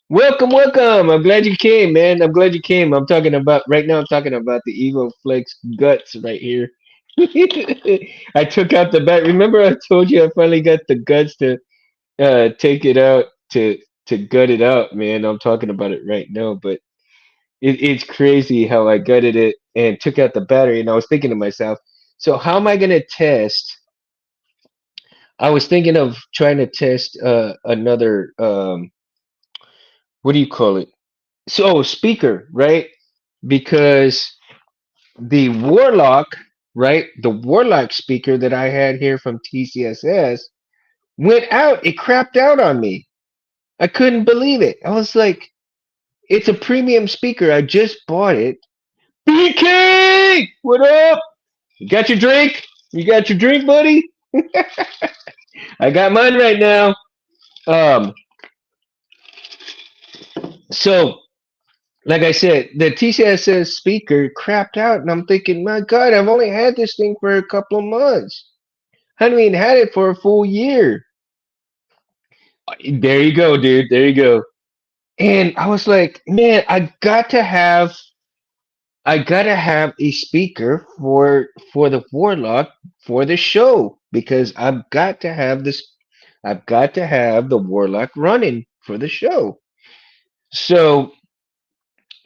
Welcome, welcome. I'm glad you came, man. I'm glad you came. I'm talking about right now. I'm talking about the Evo Flex guts right here. I took out the back. Remember, I told you I finally got the guts to take it out to gut it out, man. I'm talking about it right now, but it's crazy how I gutted it and took out the battery. And I was thinking to myself, so how am I gonna test? I was thinking of trying to test another what do you call it? So speaker, right? Because the Warlock, right? The Warlock speaker that I had here from TCSS went out. It crapped out on me. I couldn't believe it. I was like, it's a premium speaker. I just bought it. BK, what up? You got your drink? You got your drink, buddy? I got mine right now. Um, so like I said, the TCSS speaker crapped out, and I'm thinking, my God, I've only had this thing for a couple of months. I haven't even had it for a full year. There you go, dude. There you go. And I was like, man, I gotta have a speaker for the Warlock for the show because I've got to have the Warlock running for the show. So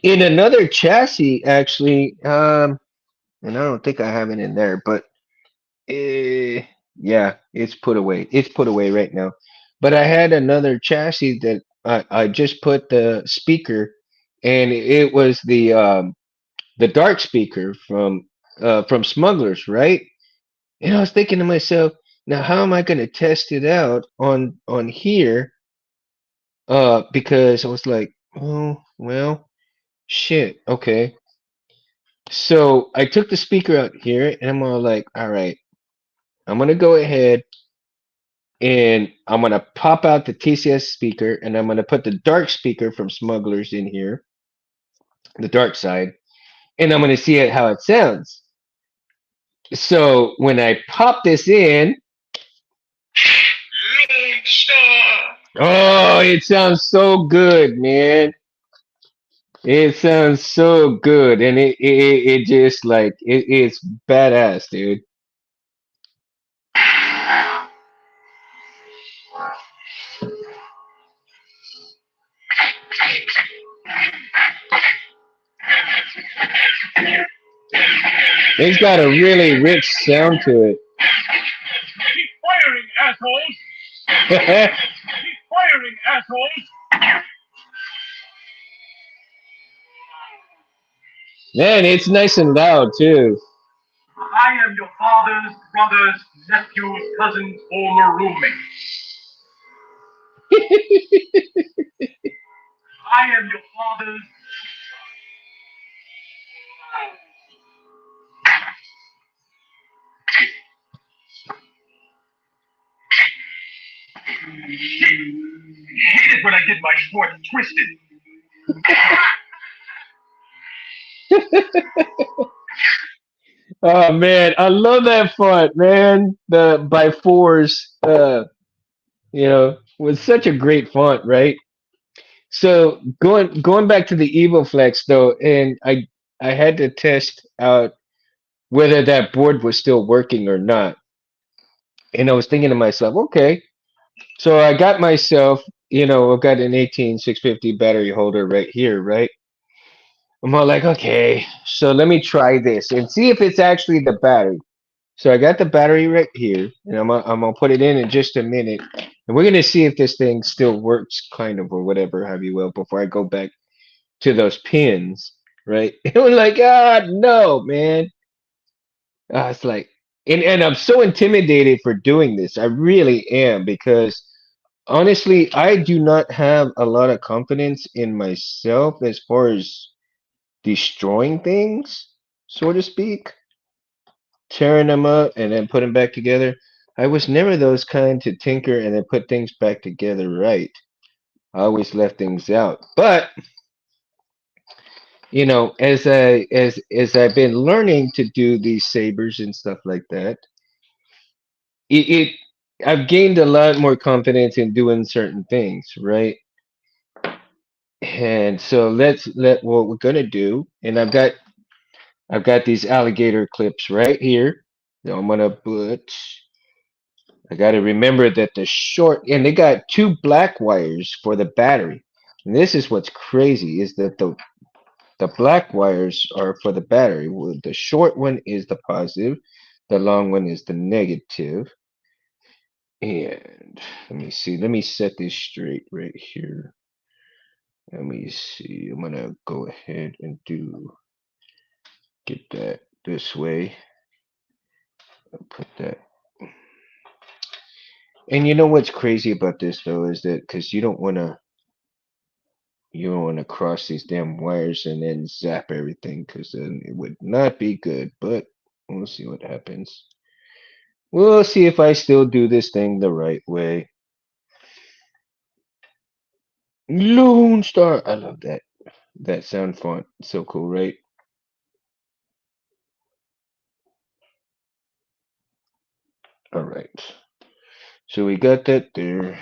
in another chassis, actually, and I don't think I have it in there, but yeah, it's put away. It's put away right now. But I had another chassis that I just put the speaker, and it was the dark speaker from Smugglers, right? And I was thinking to myself, now how am I going to test it out on here? Because I was like, oh well, shit. Okay, so I took the speaker out here, and I'm all like, all right, I'm gonna go ahead and I'm gonna pop out the TCS speaker, and I'm gonna put the dark speaker from Smugglers in here, the dark side, and I'm gonna see it how it sounds. So when I pop this in, oh, it sounds so good, man. It sounds so good, and it just like it's badass, dude. It's got a really rich sound to Keep firing, assholes! it. Keep firing, assholes! Man, it's nice and loud too. I am your father's brother's nephew's cousin's former roommate. I am your father's. Hate it when I get my short twisted. Oh man, I love that font, man. The by fours, was such a great font, right? So going back to the Evo Flex though, and I had to test out whether that board was still working or not. And I was thinking to myself, okay, so I got myself, I've got an 18650 battery holder right here, right? I'm all like, okay, so let me try this and see if it's actually the battery. So I got the battery right here, and I'm gonna put it in just a minute, and we're gonna see if this thing still works, kind of, or whatever, have you will, before I go back to those pins, right? And we're like, no, man. It's like, and I'm so intimidated for doing this. I really am because honestly, I do not have a lot of confidence in myself as far as destroying things, so to speak, tearing them up and then put them back together. I was never those kind to tinker and then put things back together right. I always left things out. But as I've been learning to do these sabers and stuff like that, it I've gained a lot more confidence in doing certain things, right? And so let what we're gonna do, and I've got these alligator clips right here. So I'm gonna put. I got to remember that the short, and they got two black wires for the battery. And this is what's crazy is that the black wires are for the battery. Well, the short one is the positive, the long one is the negative. And let me see. Let me set this straight right here. Let me see. I'm gonna go ahead and get that this way. I'll put that. And you know what's crazy about this though is that because you don't want to cross these damn wires and then zap everything because then it would not be good. But we'll see what happens. We'll see if I still do this thing the right way. Lone Star. I love that sound font. So cool, right? All right. So we got that there.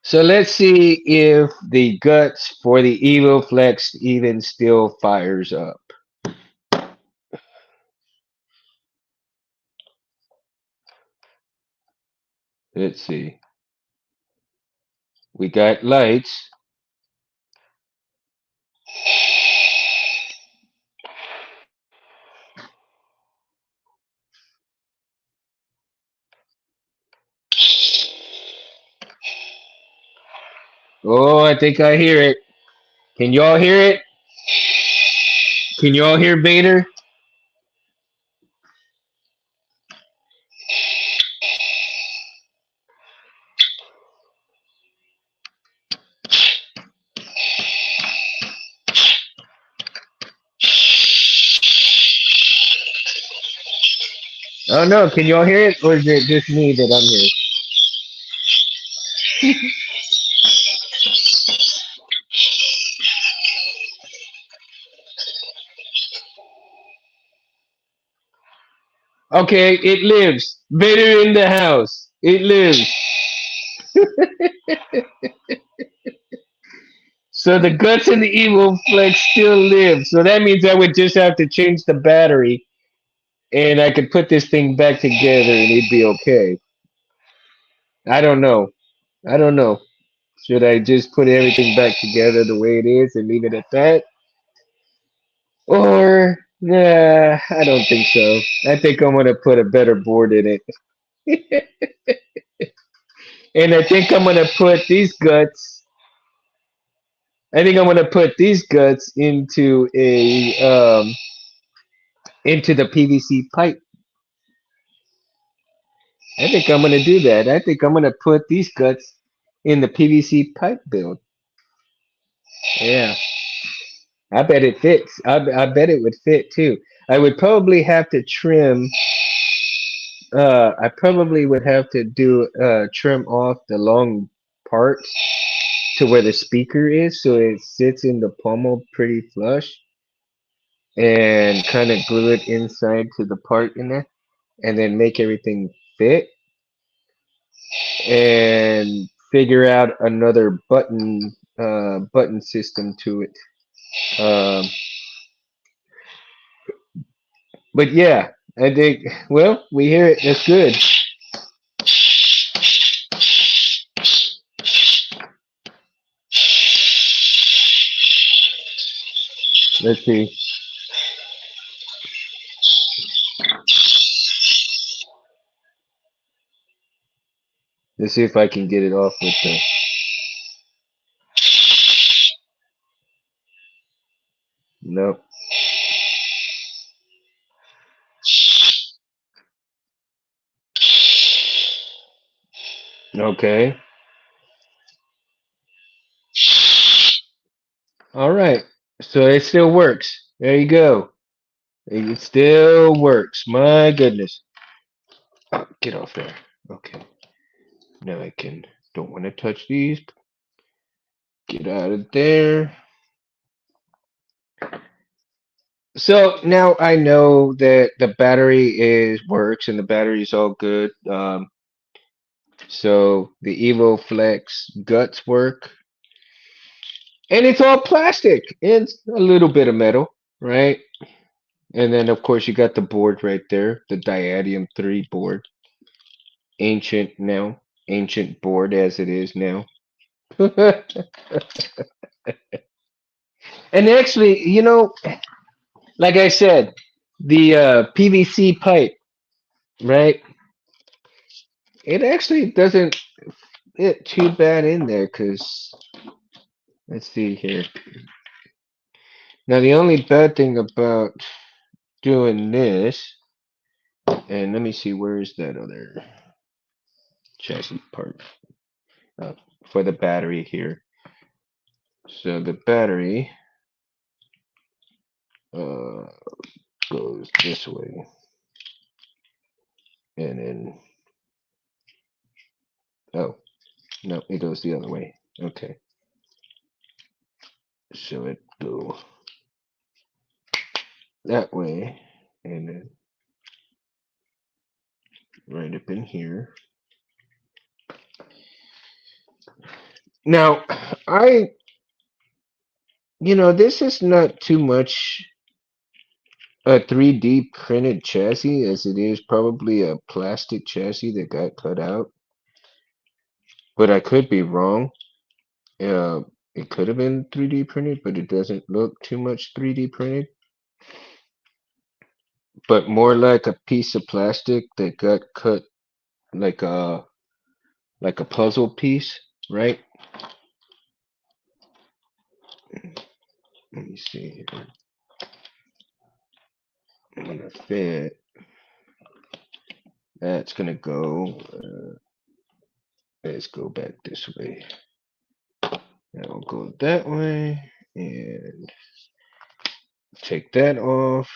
So let's see if the guts for the Evo Flex even still fires up. Let's see. We got lights. Oh, I think I hear it. Can y'all hear it? Can y'all hear Vader? Oh no, can y'all hear it, or is it just me that I'm here? Okay, it lives. Better in the house. It lives. So the guts and the evil flex still live. So that means I would just have to change the battery, and I could put this thing back together, and it'd be okay. I don't know. I don't know. Should I just put everything back together the way it is and leave it at that? Or, nah, I don't think so. I think I'm gonna put a better board in it. And I think I'm gonna put these guts. I think I'm gonna put these guts into the PVC pipe. I think I'm gonna do that. I think I'm gonna put these guts in the PVC pipe build. Yeah, I bet it fits. I bet it would fit too. I would probably have to trim. I probably would have to do trim off the long parts to where the speaker is, so it sits in the pommel pretty flush, and kind of glue it inside to the part in there, and then make everything fit, and figure out another button system to it. Um, but yeah, I think well, we hear it. That's good. Let's see. Let's see if I can get it off with the. Nope. Okay. All right. So it still works. There you go. It still works. My goodness. Get off there. Okay. Now I can. Don't want to touch these. Get out of there. So now I know that the battery is works and the battery's all good. So the Evo Flex guts work, and it's all plastic. It's a little bit of metal, right? And then of course you got the board right there, the Diadium 3 board, ancient now, ancient board as it is now. And actually, like I said, the PVC pipe, right? It actually doesn't fit too bad in there because let's see here. Now the only bad thing about doing this, and let me see where is that other chassis part uh, for the battery here. So the battery uh, goes this way, and then oh no, it goes the other way. Okay, so it go that way, and then right up in here. Now, I, this is not too much a 3D printed chassis as it is probably a plastic chassis that got cut out, but I could be wrong. Uh, it could have been 3D printed, but it doesn't look too much 3D printed, but more like a piece of plastic that got cut like a puzzle piece, right? Let me see here. I'm gonna fit. That's gonna go. Let's go back this way. Now we'll go that way and take that off.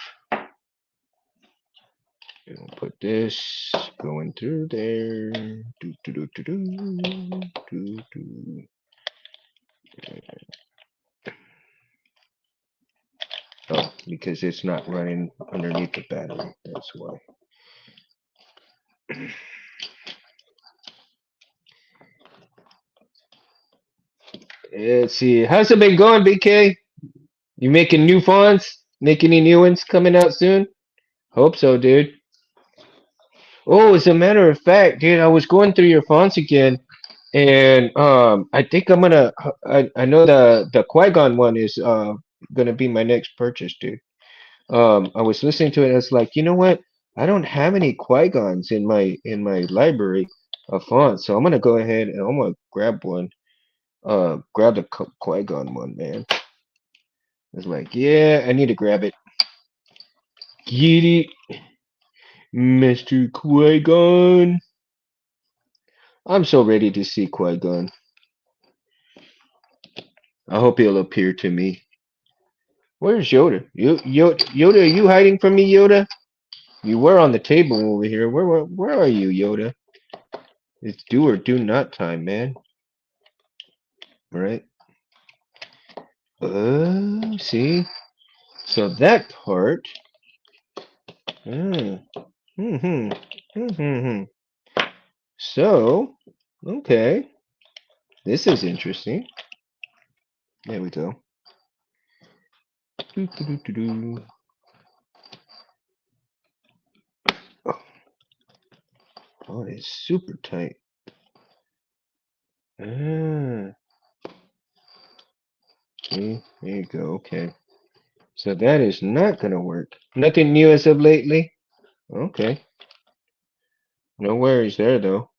We'll put this going through there. Do, do, do, do, do, do, do. Oh, because it's not running underneath the battery. That's why. Let's see. How's it been going, BK? You making new fonts? Make any new ones coming out soon? Hope so, dude. Oh, as a matter of fact, dude, I was going through your fonts again, and I think I'm gonna. I know the Qui-Gon one is gonna be my next purchase, dude. I was listening to it. And it's like, you know what? I don't have any Qui-Gons in my library of fonts, so I'm gonna go ahead and I'm gonna grab one. Grab the Qui-Gon one, man. It's like, yeah, I need to grab it. Get it, Mr. Qui-Gon. I'm so ready to see Qui-Gon. I hope he'll appear to me. Where's Yoda? Yoda, are you hiding from me, Yoda? You were on the table over here. Where are you, Yoda? It's do or do not time, man. All right. See? So that part. Mm, hmm hmm So, okay. This is interesting. There we go. Doo, doo, doo, doo, doo. Oh, oh, it's super tight. Ah, see, there you go. Okay. So that is not gonna work. Nothing new as of lately. Okay. No worries there though.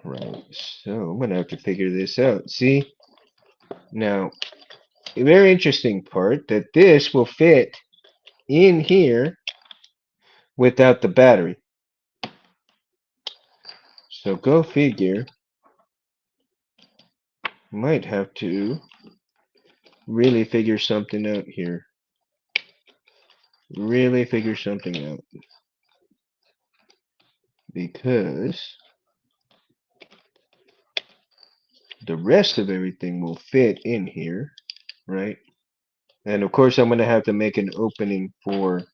Right. So I'm gonna have to figure this out. See? Now, a very interesting part that this will fit in here without the battery. So go figure. Might have to really figure something out here. Really figure something out. Because the rest of everything will fit in here, right? And of course I'm gonna have to make an opening for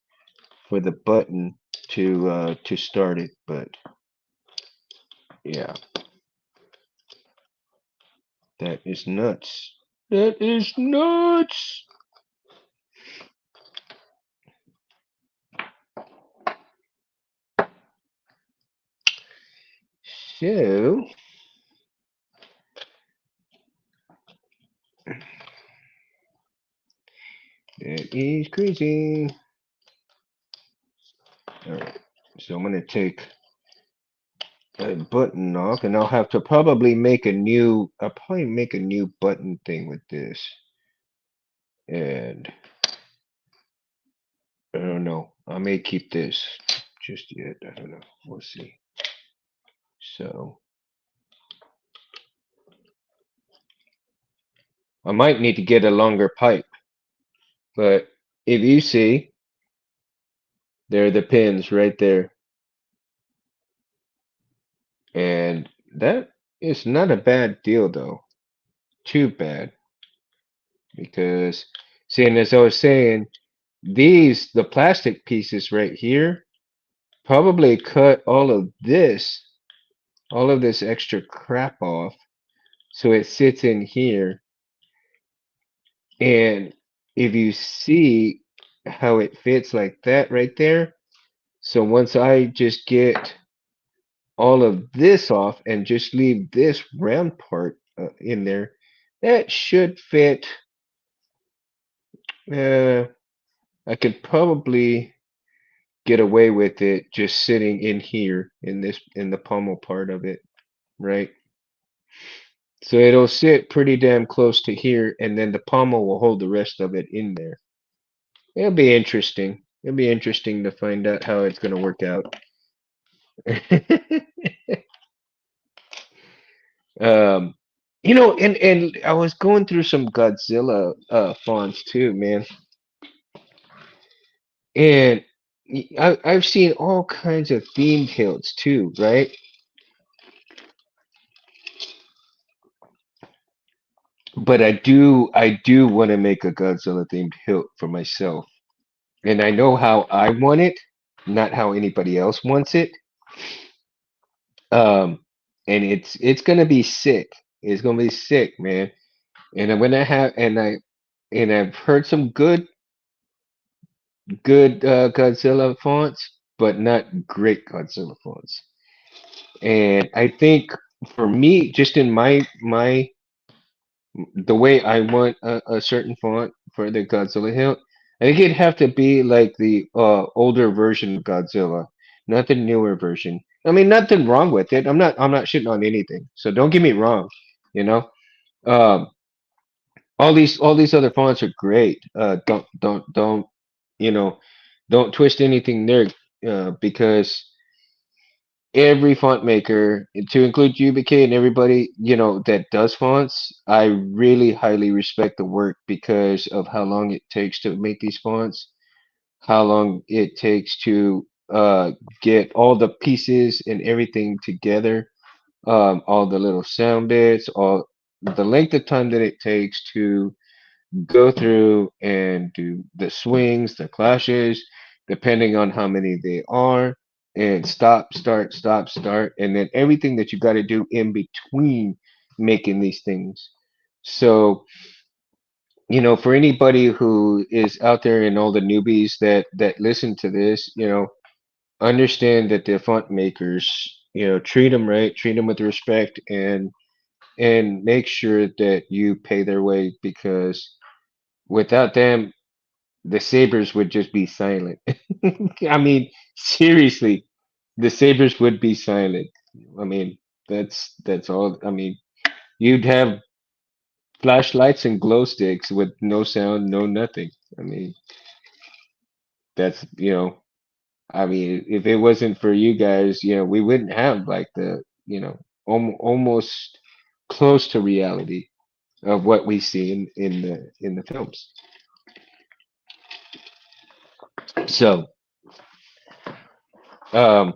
the button to start it, but yeah, that is nuts. That is nuts. So that is crazy. Alright. So I'm gonna take a button off and I'll have to probably make a new I'll probably make a new button thing with this. And I don't know. I may keep this just yet. I don't know. We'll see. So I might need to get a longer pipe. But if you see, there are the pins right there. And that is not a bad deal though. Too bad. Because seeing as I was saying, the plastic pieces right here, probably cut all of this extra crap off. So it sits in here. And if you see how it fits like that right there, so once I just get all of this off and just leave this round part in there, that should fit. Uh, I could probably get away with it just sitting in here in the pommel part of it, right? So it'll sit pretty damn close to here, and then the pommel will hold the rest of it in there. It'll be interesting. It'll be interesting to find out how it's going to work out. um, and I was going through some Godzilla fonts too, man. And I've seen all kinds of themed hilts too, right? But I do want to make a Godzilla themed hilt for myself, and I know how I want it, not how anybody else wants it. Um, and it's gonna be sick. It's gonna be sick, man. And I'm gonna have and I've heard some good Godzilla fonts, but not great Godzilla fonts. And I think for me, just in my the way I want a certain font for the Godzilla hilt, I think it'd have to be like the older version of Godzilla, not the newer version. I mean, nothing wrong with it. I'm not shitting on anything. So don't get me wrong, you know. Um, all these other fonts are great. Don't you know? Don't twist anything there, because every font maker, to include UBK and everybody, that does fonts, I really highly respect the work because of how long it takes to make these fonts, how long it takes to get all the pieces and everything together, all the little sound bits, all the length of time that it takes to go through and do the swings, the clashes, depending on how many they are, and stop, start, and then everything that you got to do in between making these things. So, for anybody who is out there and all the newbies that listen to this, understand that the font makers, treat them right, treat them with respect, and make sure that you pay their way because without them the Sabers would just be silent. I mean, seriously, the Sabers would be silent. I mean, that's all. I mean, you'd have flashlights and glow sticks with no sound, no nothing. I mean, that's I mean, if it wasn't for you guys, we wouldn't have like the almost close to reality of what we see in the films. So, um,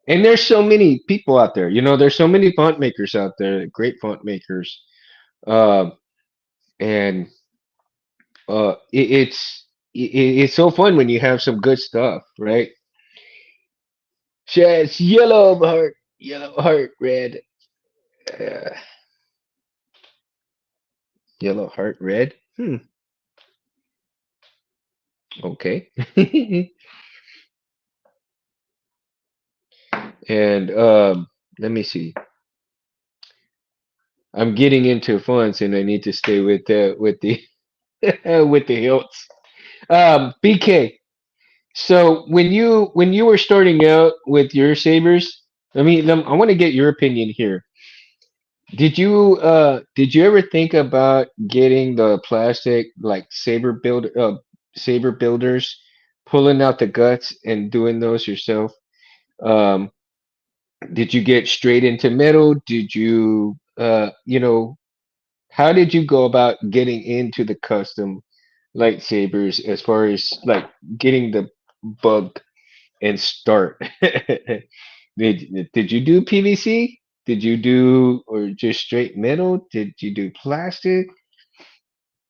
and there's so many people out there. There's so many font makers out there, great font makers. Um, and it's so fun when you have some good stuff, right? It's yellow heart, red, uh, yellow heart, red. Okay. And let me see. I'm getting into fonts, and I need to stay with the with the hilts. BK. So when you were starting out with your sabers, I mean, I want to get your opinion here. Did you ever think about getting the plastic like saber builders, pulling out the guts and doing those yourself? Um, did you get straight into metal? Did you how did you go about getting into the custom lightsabers as far as like getting the bug and start? Did you do PVC? Did you do or just straight metal? Did you do plastic?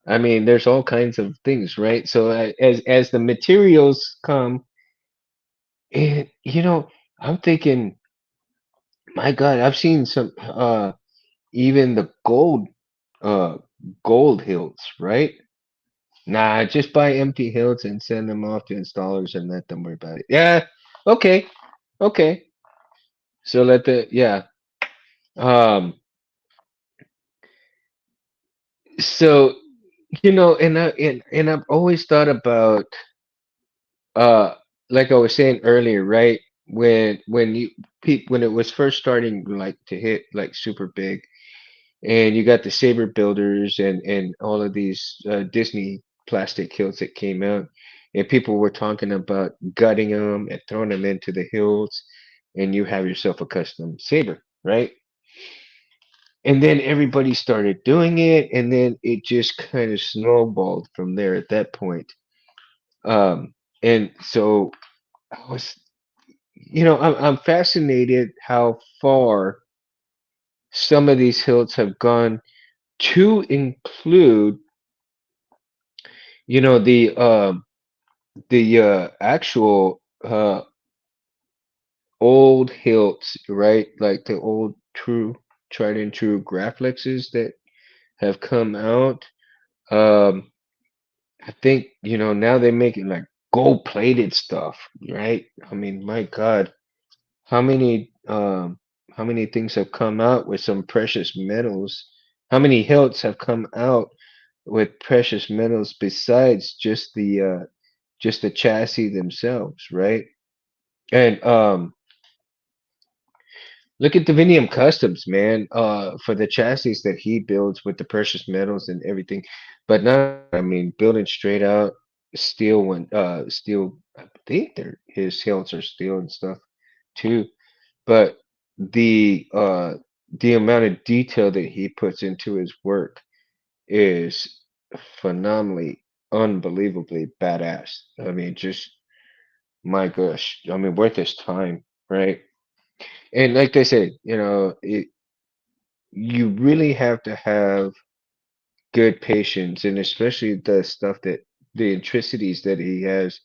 I mean, there's all kinds of things, right? So as the materials come, and I'm thinking, my God, I've seen some even the uh gold hilts, right? Nah, just buy empty hilts and send them off to installers and let them worry about it. Yeah, okay, okay. So yeah. Um, so and I've always thought about uh like I was saying earlier, right? When it was first starting like to hit like super big, and you got the Saber builders and all of these Disney plastic hills that came out, and people were talking about gutting them and throwing them into the hills, and you have yourself a custom Saber, right? And then everybody started doing it, and then it just kind of snowballed from there at that point. And so I was, I'm fascinated how far some of these hills have gone to include, the actual old hilts, right? Like the old true tried and true Graflexes that have come out. Um, I think, now they're making like gold plated stuff, right? I mean, my God, how many um how many things have come out with some precious metals? How many hilts have come out with precious metals besides just the chassis themselves, right? And look at Divinium Customs, man, for the chassis that he builds with the precious metals and everything. But not only that, I mean, building straight out steel steel, I think his hilts are steel and stuff too. But the amount of detail that he puts into his work is phenomenally, unbelievably badass. I mean, just my gosh, I mean, worth his time, right? And like they said, you really have to have good patience, and especially the stuff that the intricities that he has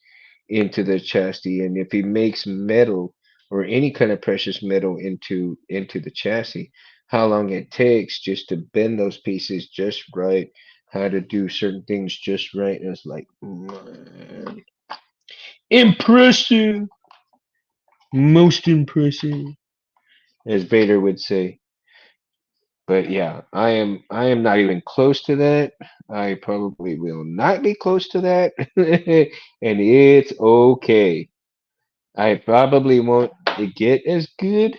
into the chassis. And if he makes metal or any kind of precious metal into the chassis, how long it takes just to bend those pieces just right, how to do certain things just right. And it's like, man, impressive, most impressive, as Vader would say. But yeah, I am not even close to that. I probably will not be close to that. And it's okay. I probably won't get as good,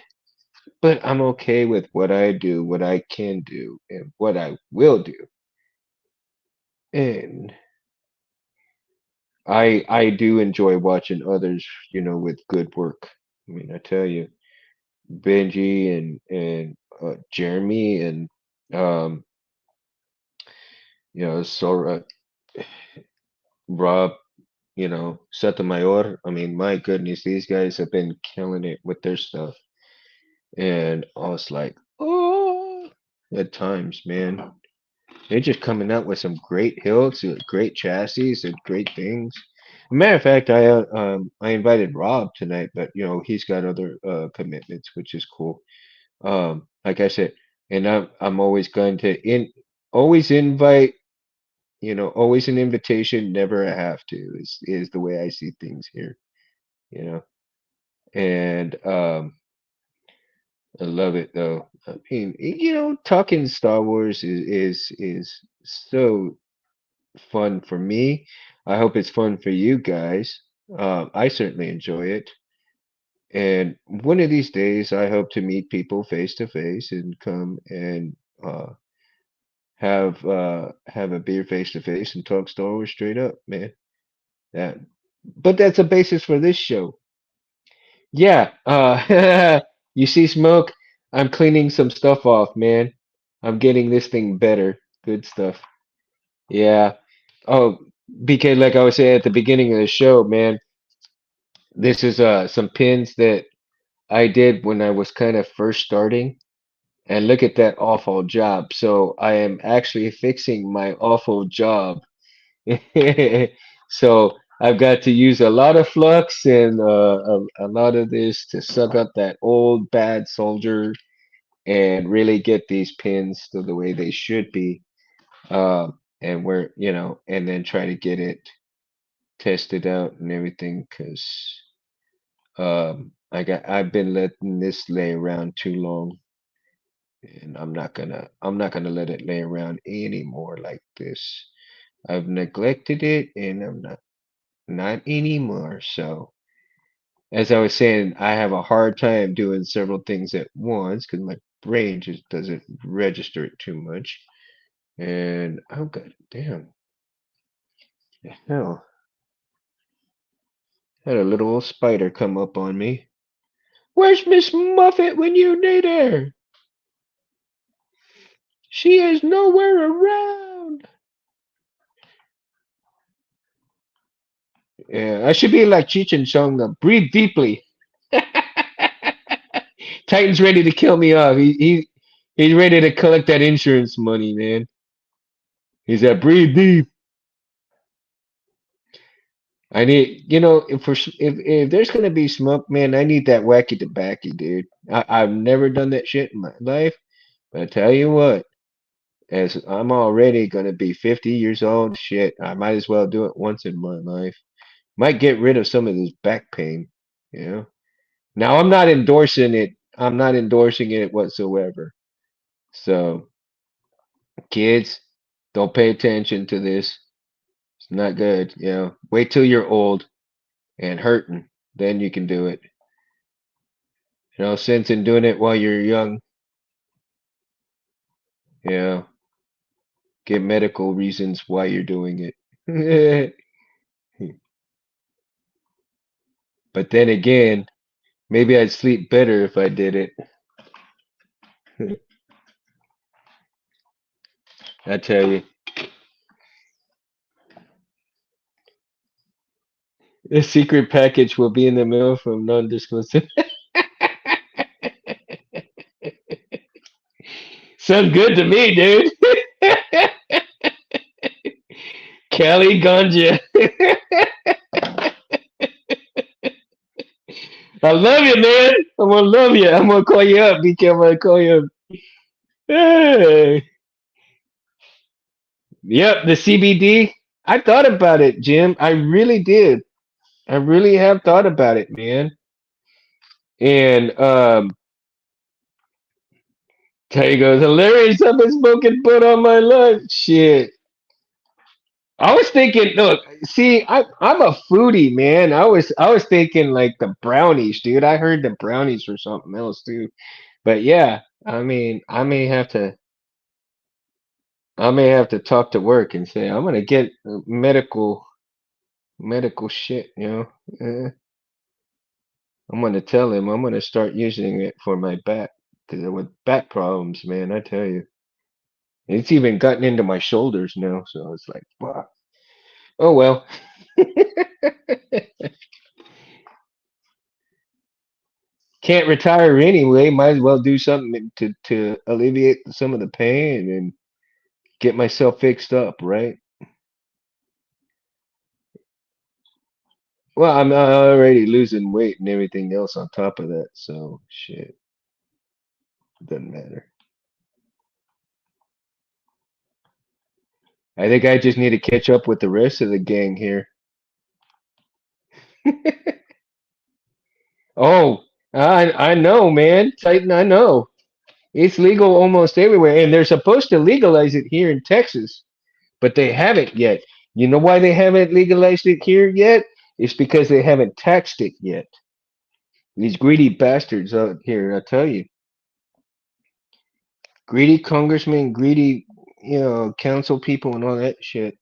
but I'm okay with what I do, what I can do, and what I will do. And I do enjoy watching others, with good work. I mean, I tell you, Benji and Jeremy and um, Sora, Rob, Sotomayor. I mean, my goodness, these guys have been killing it with their stuff. And I was like, oh, at times, man. They're just coming out with some great hilts, great chassis, and great things. Matter of fact, I invited Rob tonight, but he's got other commitments, which is cool. Like I said, and I'm always going to always invite, always an invitation, never a have to is the way I see things here. you know. And I love it though. I mean, talking Star Wars is so fun for me. I hope it's fun for you guys. I certainly enjoy it. And one of these days, I hope to meet people face to face and come and uh, have a beer face to face and talk Star Wars straight up, man. That, but that's a basis for this show. Yeah, you see smoke? I'm cleaning some stuff off, man. I'm getting this thing better. Good stuff. Yeah. Oh, because like I was saying at the beginning of the show, man, this is some pins that I did when I was kind of first starting. And look at that awful job. So I am actually fixing my awful job. So I've got to use a lot of flux and a lot of this to suck up that old bad soldier and really get these pins to the way they should be. And and then try to get it tested out and everything because I've been letting this lay around too long, and I'm not gonna let it lay around anymore like this. I've neglected it, and I'm not anymore. So, as I was saying, I have a hard time doing several things at once because my brain just doesn't register it too much. And oh god damn, the hell, had a little old spider come up on me. Where's Miss Muffet when you need her? She is nowhere around. Yeah, I should be like Cheech and Chong. Breathe deeply. Titan's ready to kill me off. He's ready to collect that insurance money, man. He's at breathe deep. I need, if there's gonna be smoke, man, I need that wacky tobacco, dude. I've never done that shit in my life, but I tell you what, as I'm already gonna be 50 years old, shit, I might as well do it once in my life. Might get rid of some of this back pain, you know. Now I'm not endorsing it. I'm not endorsing it whatsoever. So, kids, don't pay attention to this. It's not good, you know. Wait till you're old and hurting, then you can do it. No sense in doing it while you're young. You know, get medical reasons why you're doing it. But then again, maybe I'd sleep better if I did it. I tell you, the secret package will be in the mail from non-disclosure. Sounds good to me, dude. Cali Ganja. I love you, man. I'm gonna love you. I'm gonna call you up. BK, I'm gonna call you up. Hey. Yep, the CBD. I thought about it, Jim. I really did. I really have thought about it, man. And Tay goes, hilarious. I've been smoking pot all my life. Shit. I was thinking, look, see, I'm a foodie, man. I was thinking like the brownies, dude. I heard the brownies or something else too. But yeah, I mean, I may have to talk to work and say I'm gonna get medical shit, you know. I'm gonna tell him I'm gonna start using it for my back because with back problems, man, I tell you, it's even gotten into my shoulders now. So it's like, wow. Oh well, can't retire anyway. Might as well do something to alleviate some of the pain and get myself fixed up, right? Well, I'm already losing weight and everything else on top of that, so shit, doesn't matter. I think I just need to catch up with the rest of the gang here. Oh, I know, man. Titan, I know. It's legal almost everywhere, and they're supposed to legalize it here in Texas, but they haven't yet. You know why they haven't legalized it here yet? It's because they haven't taxed it yet. These greedy bastards out here, I tell you. Greedy congressmen, greedy, council people and all that shit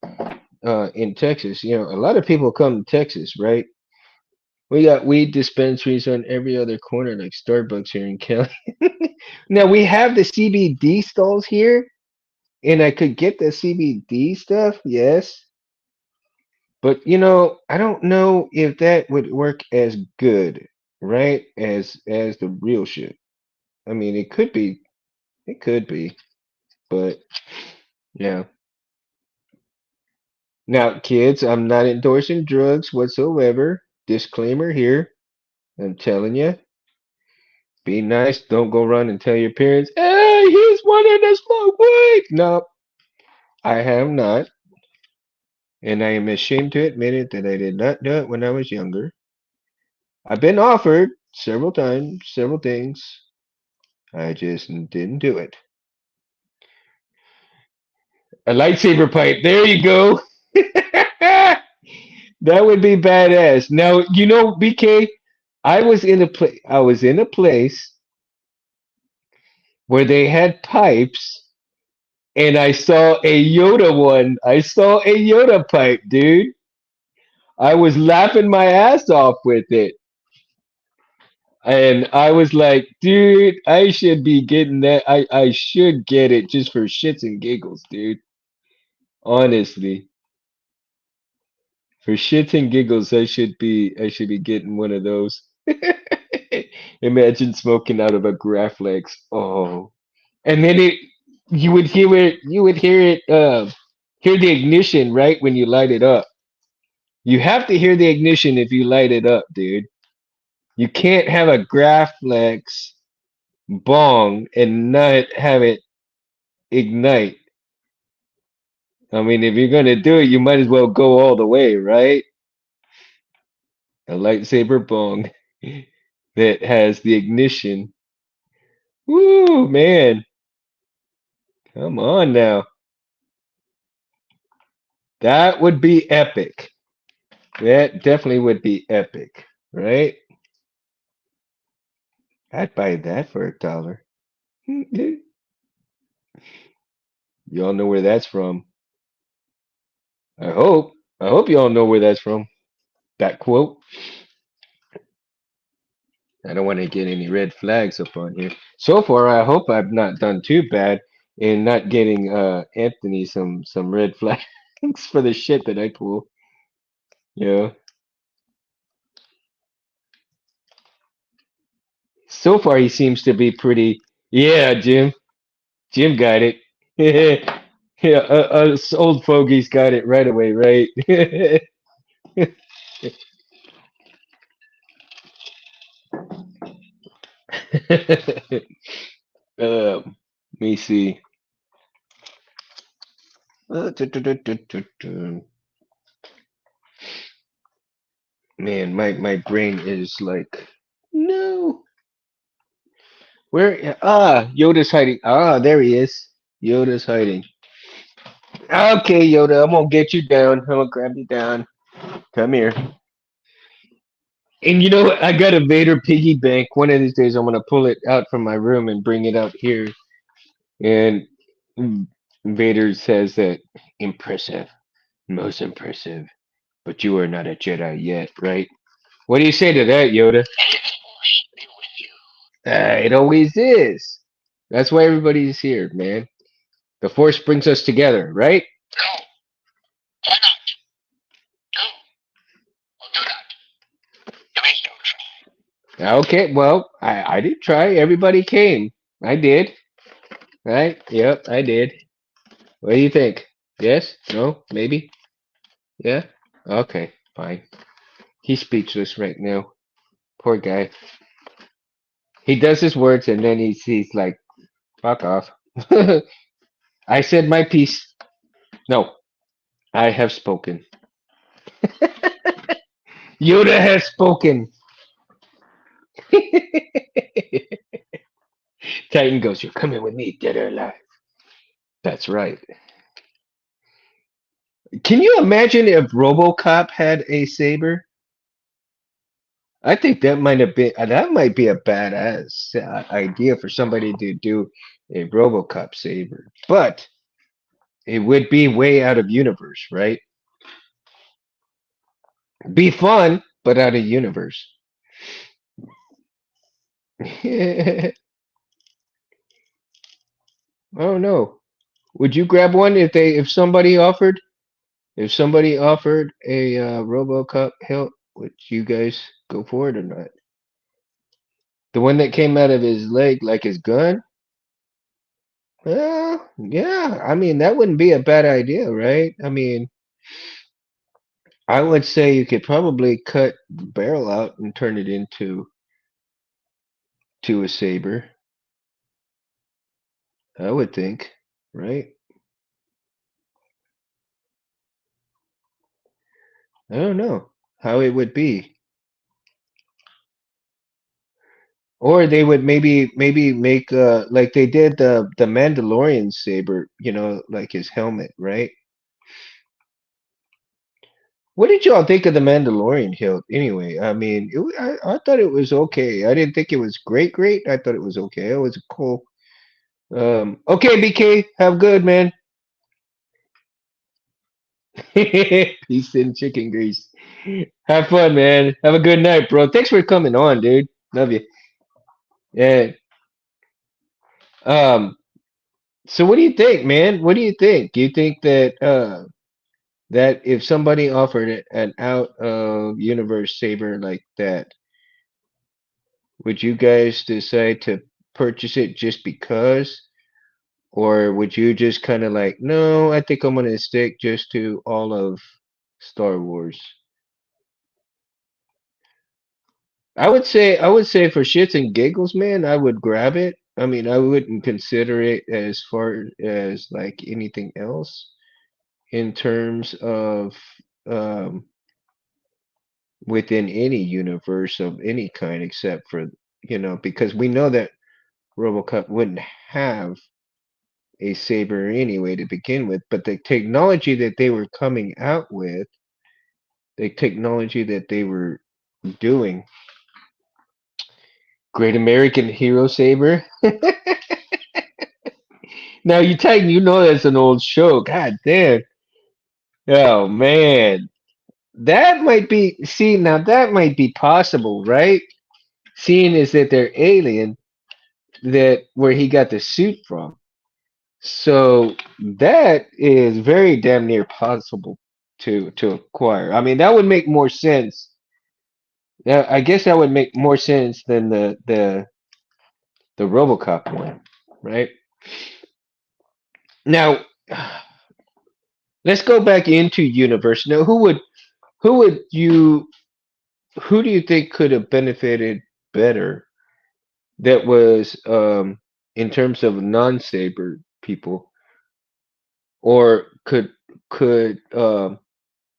in Texas. A lot of people come to Texas, right? We got weed dispensaries on every other corner, like Starbucks here in Cali. Now we have the CBD stalls here, and I could get the CBD stuff, yes. But I don't know if that would work as good, right? As the real shit. I mean, it could be, but yeah. Now, kids, I'm not endorsing drugs whatsoever. Disclaimer here. I'm telling you, be nice. Don't go run and tell your parents, "Hey, he's wanting to smoke weed." No, I have not, and I am ashamed to admit it that I did not do it when I was younger. I've been offered several times, several things. I just didn't do it. A lightsaber pipe. There you go. That would be badass. Now, BK, I was in a place where they had pipes and I saw a Yoda one. I saw a Yoda pipe, dude. I was laughing my ass off with it. And I was like, dude, I should be getting that. I should get it just for shits and giggles, dude. Honestly. For shits and giggles, I should be getting one of those. Imagine smoking out of a Graflex. Oh, and then you would hear the ignition right when you light it up. You have to hear the ignition if you light it up, dude. You can't have a Graflex bong and not have it ignite. I mean, if you're gonna do it, you might as well go all the way, right? A lightsaber bong that has the ignition. Woo, man. Come on now. That would be epic. That definitely would be epic, right? I'd buy that for $1. Y'all know where that's from. I hope. I hope y'all know where that's from. That quote. I don't want to get any red flags up on here. So far, I hope I've not done too bad in not getting Anthony some red flags for the shit that I pull. You know. So far, he seems to be pretty. Yeah, Jim. Jim got it. Yeah, us old fogies got it right away, right? Let me see. Man, my brain is like, no. Where? Yoda's hiding. Ah, there he is. Yoda's hiding. Okay, Yoda, I'm gonna get you down. I'm gonna grab you down. Come here. And you know what? I got a Vader piggy bank. One of these days, I'm gonna pull it out from my room and bring it out here. And Vader says that impressive, most impressive. But you are not a Jedi yet, right? What do you say to that, Yoda? It always is. That's why everybody's here, man. The Force brings us together, right? Okay, well, I did try. Everybody came. I did. Right? Yep, I did. What do you think? Yes? No? Maybe? Yeah? Okay, fine. He's speechless right now. Poor guy. He does his words and then he's like, fuck off. I said my piece. No, I have spoken. Yoda has spoken. Titan goes, you're coming with me, dead or alive. That's right. Can you imagine if RoboCop had a saber? I think that might be a badass idea for somebody to do a RoboCop saber, but it would be way out of universe, right? Be fun, but out of universe. Oh no! Would you grab one if somebody offered a RoboCop help? Would you guys go for it or not? The one that came out of his leg like his gun? Well, yeah. I mean, that wouldn't be a bad idea, right? I mean, I would say you could probably cut the barrel out and turn it into a saber. I would think, right? I don't know how it would be. Or they would maybe make like they did the Mandalorian saber, like his helmet, right? What did y'all think of the Mandalorian hilt anyway? I mean, I thought it was okay. I didn't think it was great. I thought it was okay. It was cool. Okay, BK, have good, man. Peace and chicken grease. Have fun, man. Have a good night, bro. Thanks for coming on, dude. Love you. Yeah. Um, so what do you think, man? What do you think? Do you think that That if somebody offered an out of universe saber like that, would you guys decide to purchase it just because? Or would you just kind of like, no, I think I'm gonna stick just to all of Star Wars? I would say for shits and giggles, man, I would grab it. I mean, I wouldn't consider it as far as like anything else in terms of um within any universe of any kind except for, because we know that RoboCop wouldn't have a saber anyway to begin with, but the technology that they were coming out with, the technology that they were doing, Great American Hero Saber. Now you Titan, you know that's an old show. God damn. Oh man. That might be see now that might be possible, right? Seeing is that they're alien that where he got the suit from. So that is very damn near possible to acquire. I mean, that would make more sense. Yeah, I guess that would make more sense than the RoboCop one, right? Now, let's go back into universe. Now, who would you who do you think could have benefited better that was in terms of non-saber people or could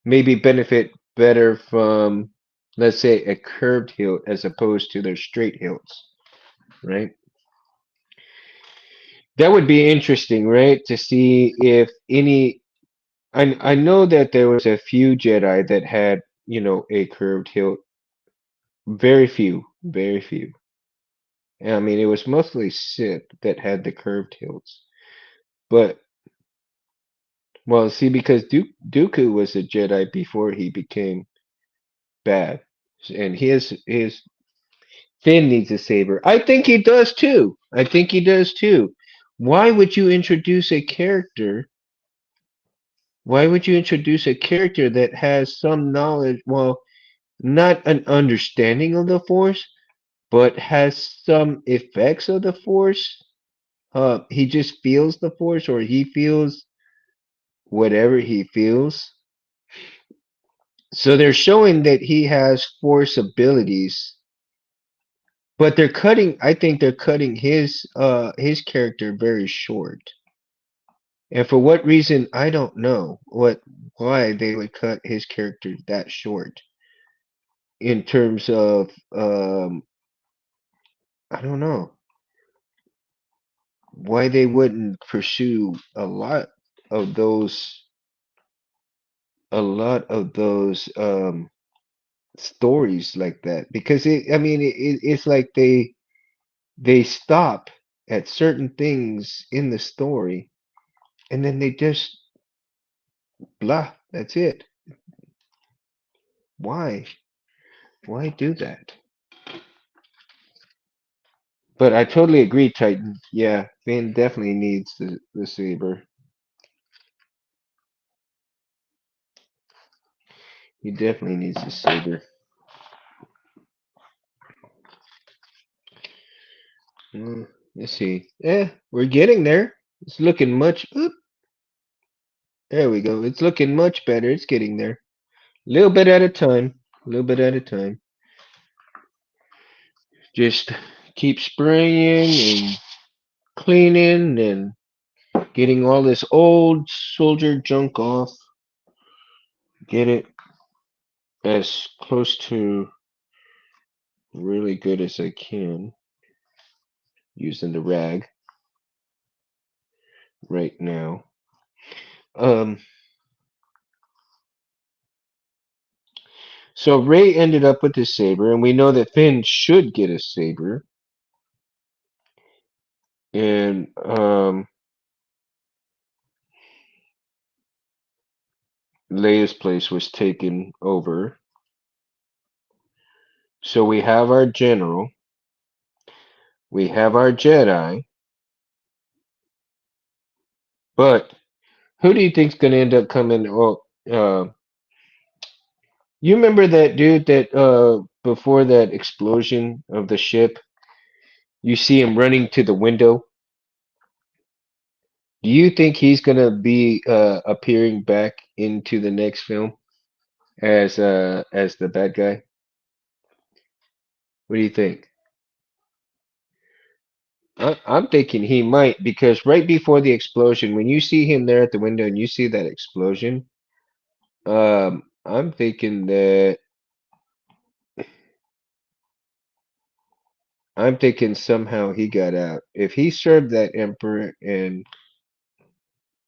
maybe benefit better from, let's say, a curved hilt as opposed to their straight hilts, right? That would be interesting, right? To see if any. I know that there was a few Jedi that had, a curved hilt. Very few, very few. I mean, it was mostly Sith that had the curved hilts. But well, see, because Dooku was a Jedi before he became bad, and his Finn needs a saber. I think he does too. I think he does too. Why would you introduce a character? Why would you introduce a character that has some knowledge? Well, not an understanding of the Force, but has some effects of the Force. He just feels the Force, or he feels whatever he feels. So they're showing that he has Force abilities, but I think they're cutting his character very short. And for what reason, I don't know why they would cut his character that short in terms of I don't know why they wouldn't pursue of those a lot of those stories like that because I mean it's like they stop at certain things in the story and then they just blah, that's it. Why? Why do that? But I totally agree, Titan. Yeah, Finn definitely needs the saber. He definitely needs the saber. Let's see. We're getting there. It's looking much. Oop, there we go. It's looking much better. It's getting there. Little bit at a time. A little bit at a time. Just keep spraying and cleaning and getting all this old soldier junk off. Get it as close to really good as I can using the rag right now. Um, so Ray ended up with his saber, and we know that Finn should get a saber. And Leia's place was taken over. So we have our general, we have our Jedi, but who do you think's going to end up coming? Well, Uh, you remember that dude that before that explosion of the ship, you see him running to the window. Do you think he's gonna be appearing back into the next film as the bad guy? What do you think? I'm thinking he might because right before the explosion, when you see him there at the window and you see that explosion, I'm thinking that I'm thinking somehow he got out. If he served that emperor and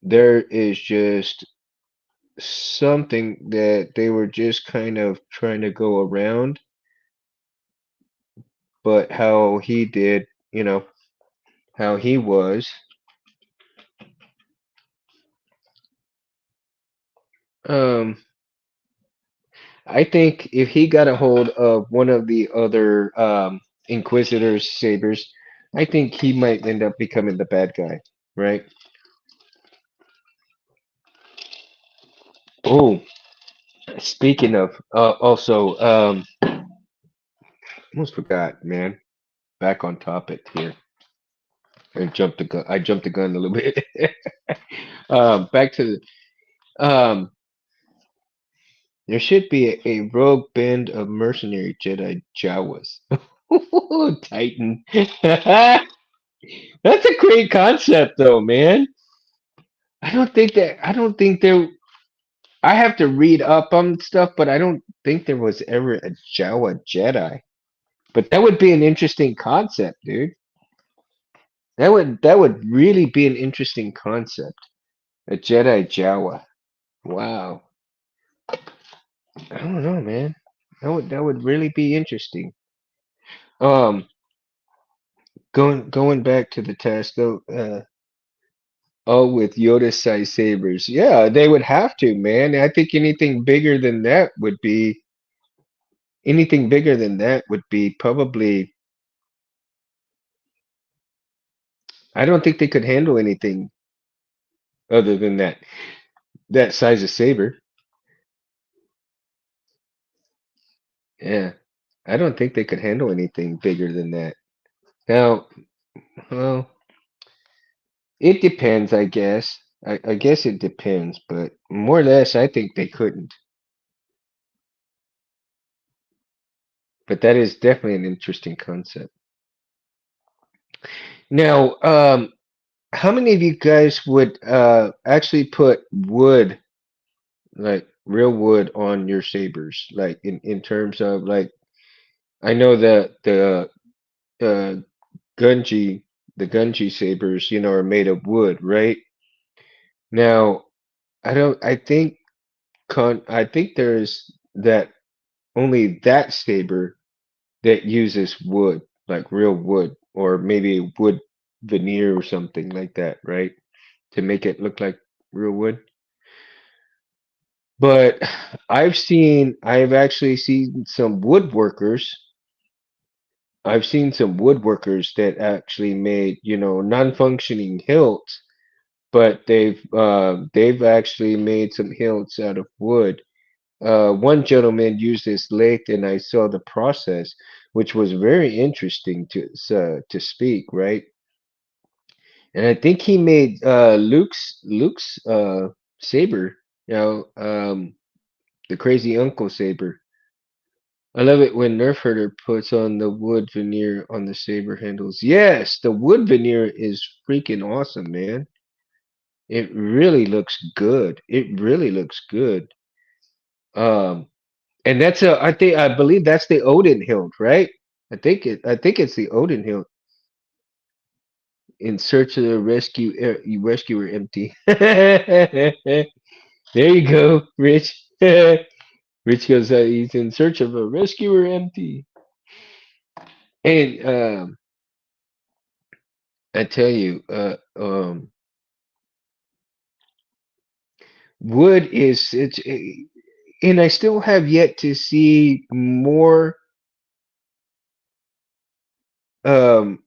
there is just something that they were just kind of trying to go around, but how he did, you know, how he was. Um, I think if he got a hold of one of the other Inquisitors, Sabers, I think he might end up becoming the bad guy, right? Oh, speaking of, also, almost forgot, man. Back on topic here. I jumped the gun. I jumped the gun a little bit. Back to the, there should be a rogue band of mercenary Jedi Jawas. Titan. That's a great concept, though, man. I don't think there. I have to read up on stuff, but I don't think there was ever a Jawa Jedi. But that would be an interesting concept, dude. That would really be an interesting concept. A Jedi Jawa. Wow. I don't know, man. That would really be interesting. Um, going back to the task though. Oh, with Yoda size sabers. Yeah, they would have to, man. I think anything bigger than that would be probably. I don't think they could handle anything other than that size of saber. Yeah, I don't think they could handle anything bigger than that. Now, well, it depends, I guess. I guess it depends, but more or less, I think they couldn't. But that is definitely an interesting concept. Now, how many of you guys would actually put wood, like real wood, on your sabers? Like in terms of like, I know that uh, Gunji, the Gunji sabers, are made of wood, right? Now, I don't. I think there's that only that saber that uses wood, like real wood, or maybe wood veneer or something like that, right? To make it look like real wood. But I've actually seen some woodworkers. I've seen some woodworkers that actually made, non-functioning hilts, but they've actually made some hilts out of wood. One gentleman used his lathe, and I saw the process, which was very interesting to speak, right? And I think he made Luke's saber, the crazy Uncle saber. I love it when Nerf Herder puts on the wood veneer on the saber handles. Yes, the wood veneer is freaking awesome, man. It really looks good. It really looks good. Um, and I believe that's the Odin hilt, right? I think it's the Odin hilt. In search of the rescuer empty. There you go, Rich. Rich goes, he's in search of a rescuer empty. And I tell you, wood is and I still have yet to see more, um,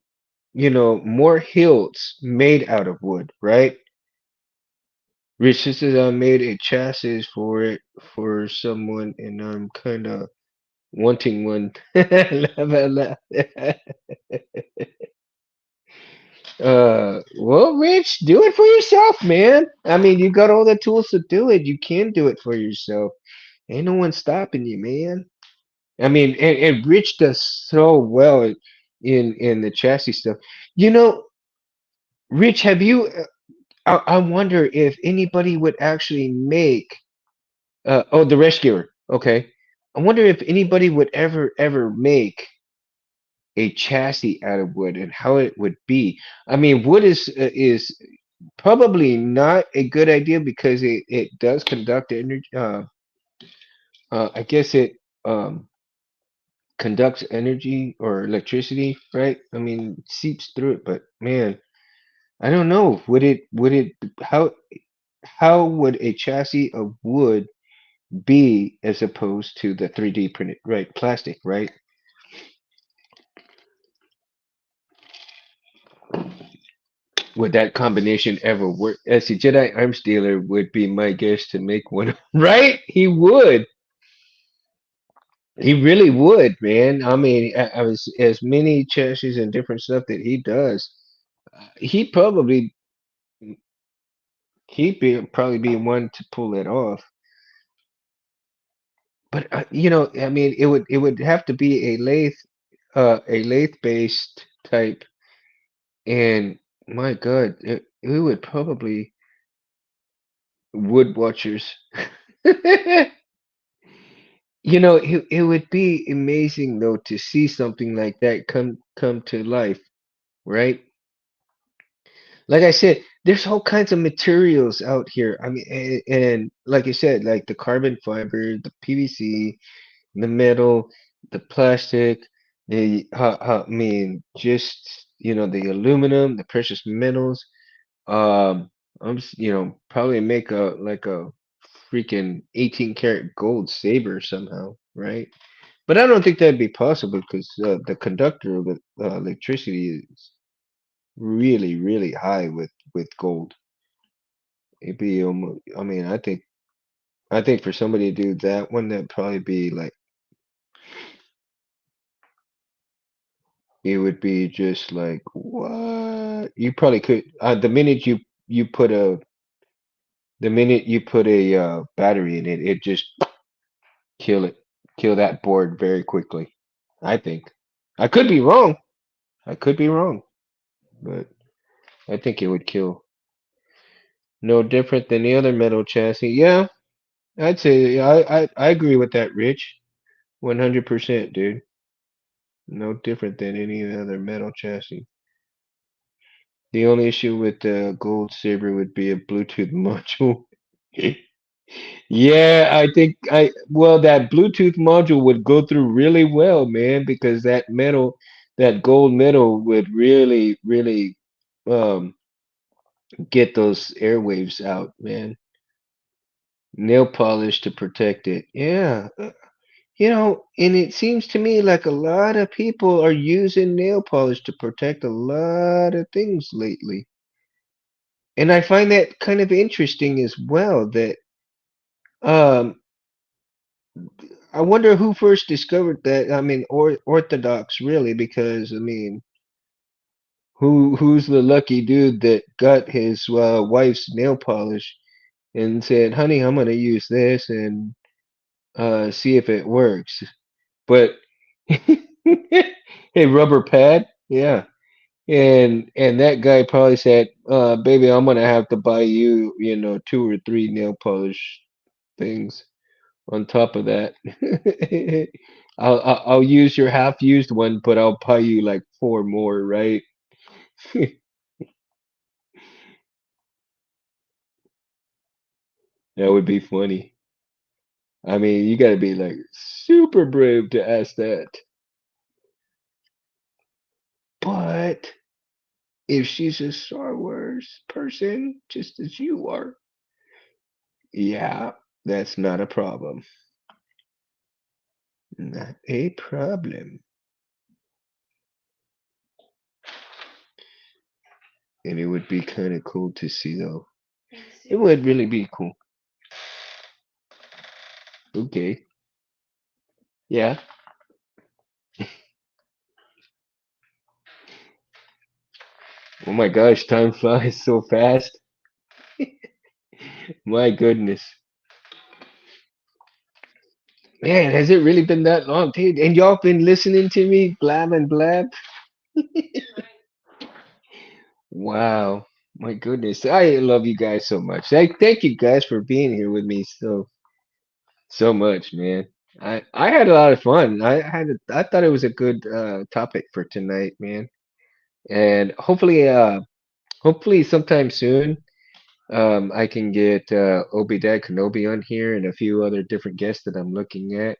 more hilts made out of wood, right? Rich says I made a chassis for it for someone, and I'm kind of wanting one. Laugh out loud. Well, Rich, do it for yourself, man. I mean, you got all the tools to do it. You can do it for yourself. Ain't no one stopping you, man. I mean, and Rich does so well in the chassis stuff. You know, Rich, have you? I wonder if anybody would actually make. Oh, the rescuer. Okay. I wonder if anybody would ever make a chassis out of wood and how it would be. I mean, wood is probably not a good idea because it does conduct energy. I guess it um conducts energy or electricity, right? I mean, it seeps through it, but man, I don't know. Would it how would a chassis of wood be as opposed to the 3D printed, right? Plastic, right? Would that combination ever work? As a Jedi arms dealer would be my guess to make one, right? He would. He really would, man. I mean, I was as many chassis and different stuff that he does. He probably he'd be probably be one to pull it off. But I mean, it would have to be a lathe based type, and my God, it would probably wood watchers. It would be amazing though to see something like that come to life, right? Like I said, there's all kinds of materials out here. I mean, and like I said, like the carbon fiber, the PVC, the metal, the plastic, I mean, just the aluminum, the precious metals. Probably make a like a freaking 18 karat gold saber somehow, right? But I don't think that'd be possible because the conductor of electricity is really, really high with gold. It'd be almost. I mean, I think for somebody to do that one, that'd probably be like it would be just like what you probably could. The minute you put a battery in it, it just kill it, kill that board very quickly. I think. I could be wrong. I could be wrong, but I think it would kill. No different than the other metal chassis. Yeah, I'd say I agree with that, Rich. 100%, dude. No different than any other metal chassis. The only issue with the Gold Saber would be a Bluetooth module. Yeah, I think that Bluetooth module would go through really well, man, because that gold metal would really, really um get those airwaves out, man. Nail polish to protect it. Yeah. And it seems to me like a lot of people are using nail polish to protect a lot of things lately. And I find that kind of interesting as well that um I wonder who first discovered that. I mean, Orthodox really, because I mean, who's the lucky dude that got his wife's nail polish and said, "Honey, I'm gonna use this and see if it works." But hey, rubber pad, yeah. And that guy probably said, "Baby, I'm gonna have to buy you, two or three nail polish things on top of that. I'll use your half used one, but I'll buy you like four more, right?" That would be funny. I mean, you gotta be like super brave to ask that. But if she's a Star Wars person, just as you are, yeah, that's not a problem. Not a problem. And it would be kind of cool to see though. It would really be cool. Okay. Yeah. Oh my gosh, time flies so fast. My goodness. Man, has it really been that long, dude? And y'all been listening to me blab and blab? Wow. My goodness. I love you guys so much. Thank you guys for being here with me so much, man. I had a lot of fun. I thought it was a good topic for tonight, man. And hopefully sometime soon I can get Obi Dad Kenobi on here and a few other different guests that I'm looking at.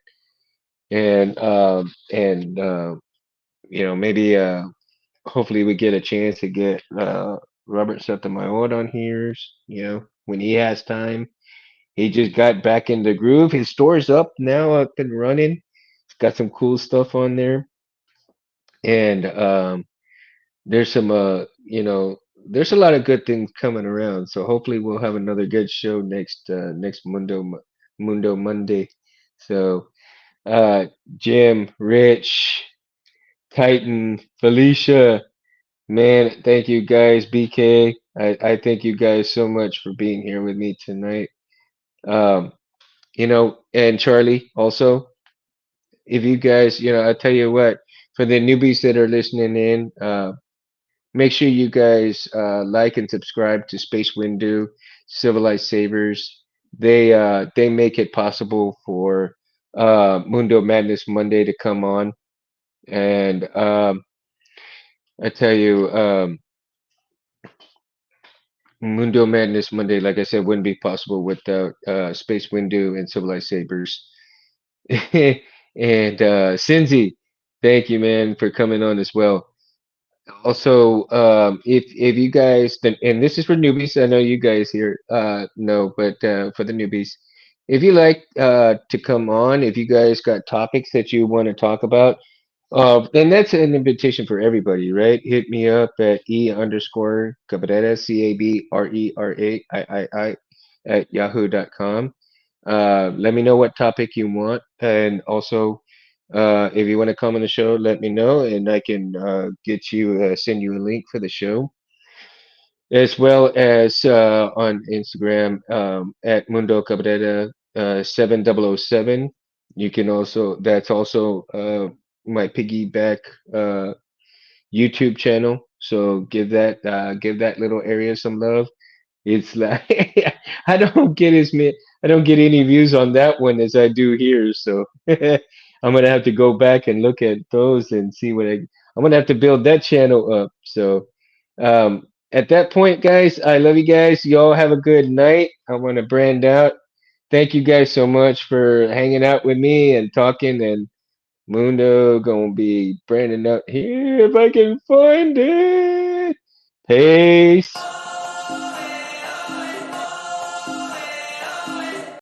And maybe hopefully we get a chance to get Robert Sotomayor on here, when he has time. He just got back in the groove. His store's up now, up and running. It's got some cool stuff on there. And there's some there's a lot of good things coming around. So hopefully we'll have another good show next Mundo Monday. So Jim, Rich, Titan, Felicia, man, thank you guys. BK, I thank you guys so much for being here with me tonight. Um, and Charlie also. If you guys, I tell you what, for the newbies that are listening in, make sure you guys like and subscribe to Space Windu, Civilized Sabers. They make it possible for Mundo Madness Monday to come on, and I tell you, Mundo Madness Monday, like I said, wouldn't be possible without Space Windu and Civilized Sabers. And Cinzy, thank you, man, for coming on as well. Also, if you guys, and this is for newbies, I know you guys here know, but for the newbies, if you like to come on, if you guys got topics that you want to talk about, and that's an invitation for everybody, right? Hit me up at _Cabrera, CABRERAIII at yahoo.com. Let me know what topic you want, and also if you want to come on the show, let me know, and I can send you a link for the show, as well as on Instagram at Mundo Cabrera 7007. You can also that's also my piggyback uh, YouTube channel. So give that little area some love. It's like I don't get I don't get any views on that one as I do here. So I'm gonna have to go back and look at those and see I'm gonna have to build that channel up. So at that point, guys, I love you guys. Y'all have a good night. I want to brand out. Thank you guys so much for hanging out with me and talking. And Mundo gonna be branding out here if I can find it. Peace.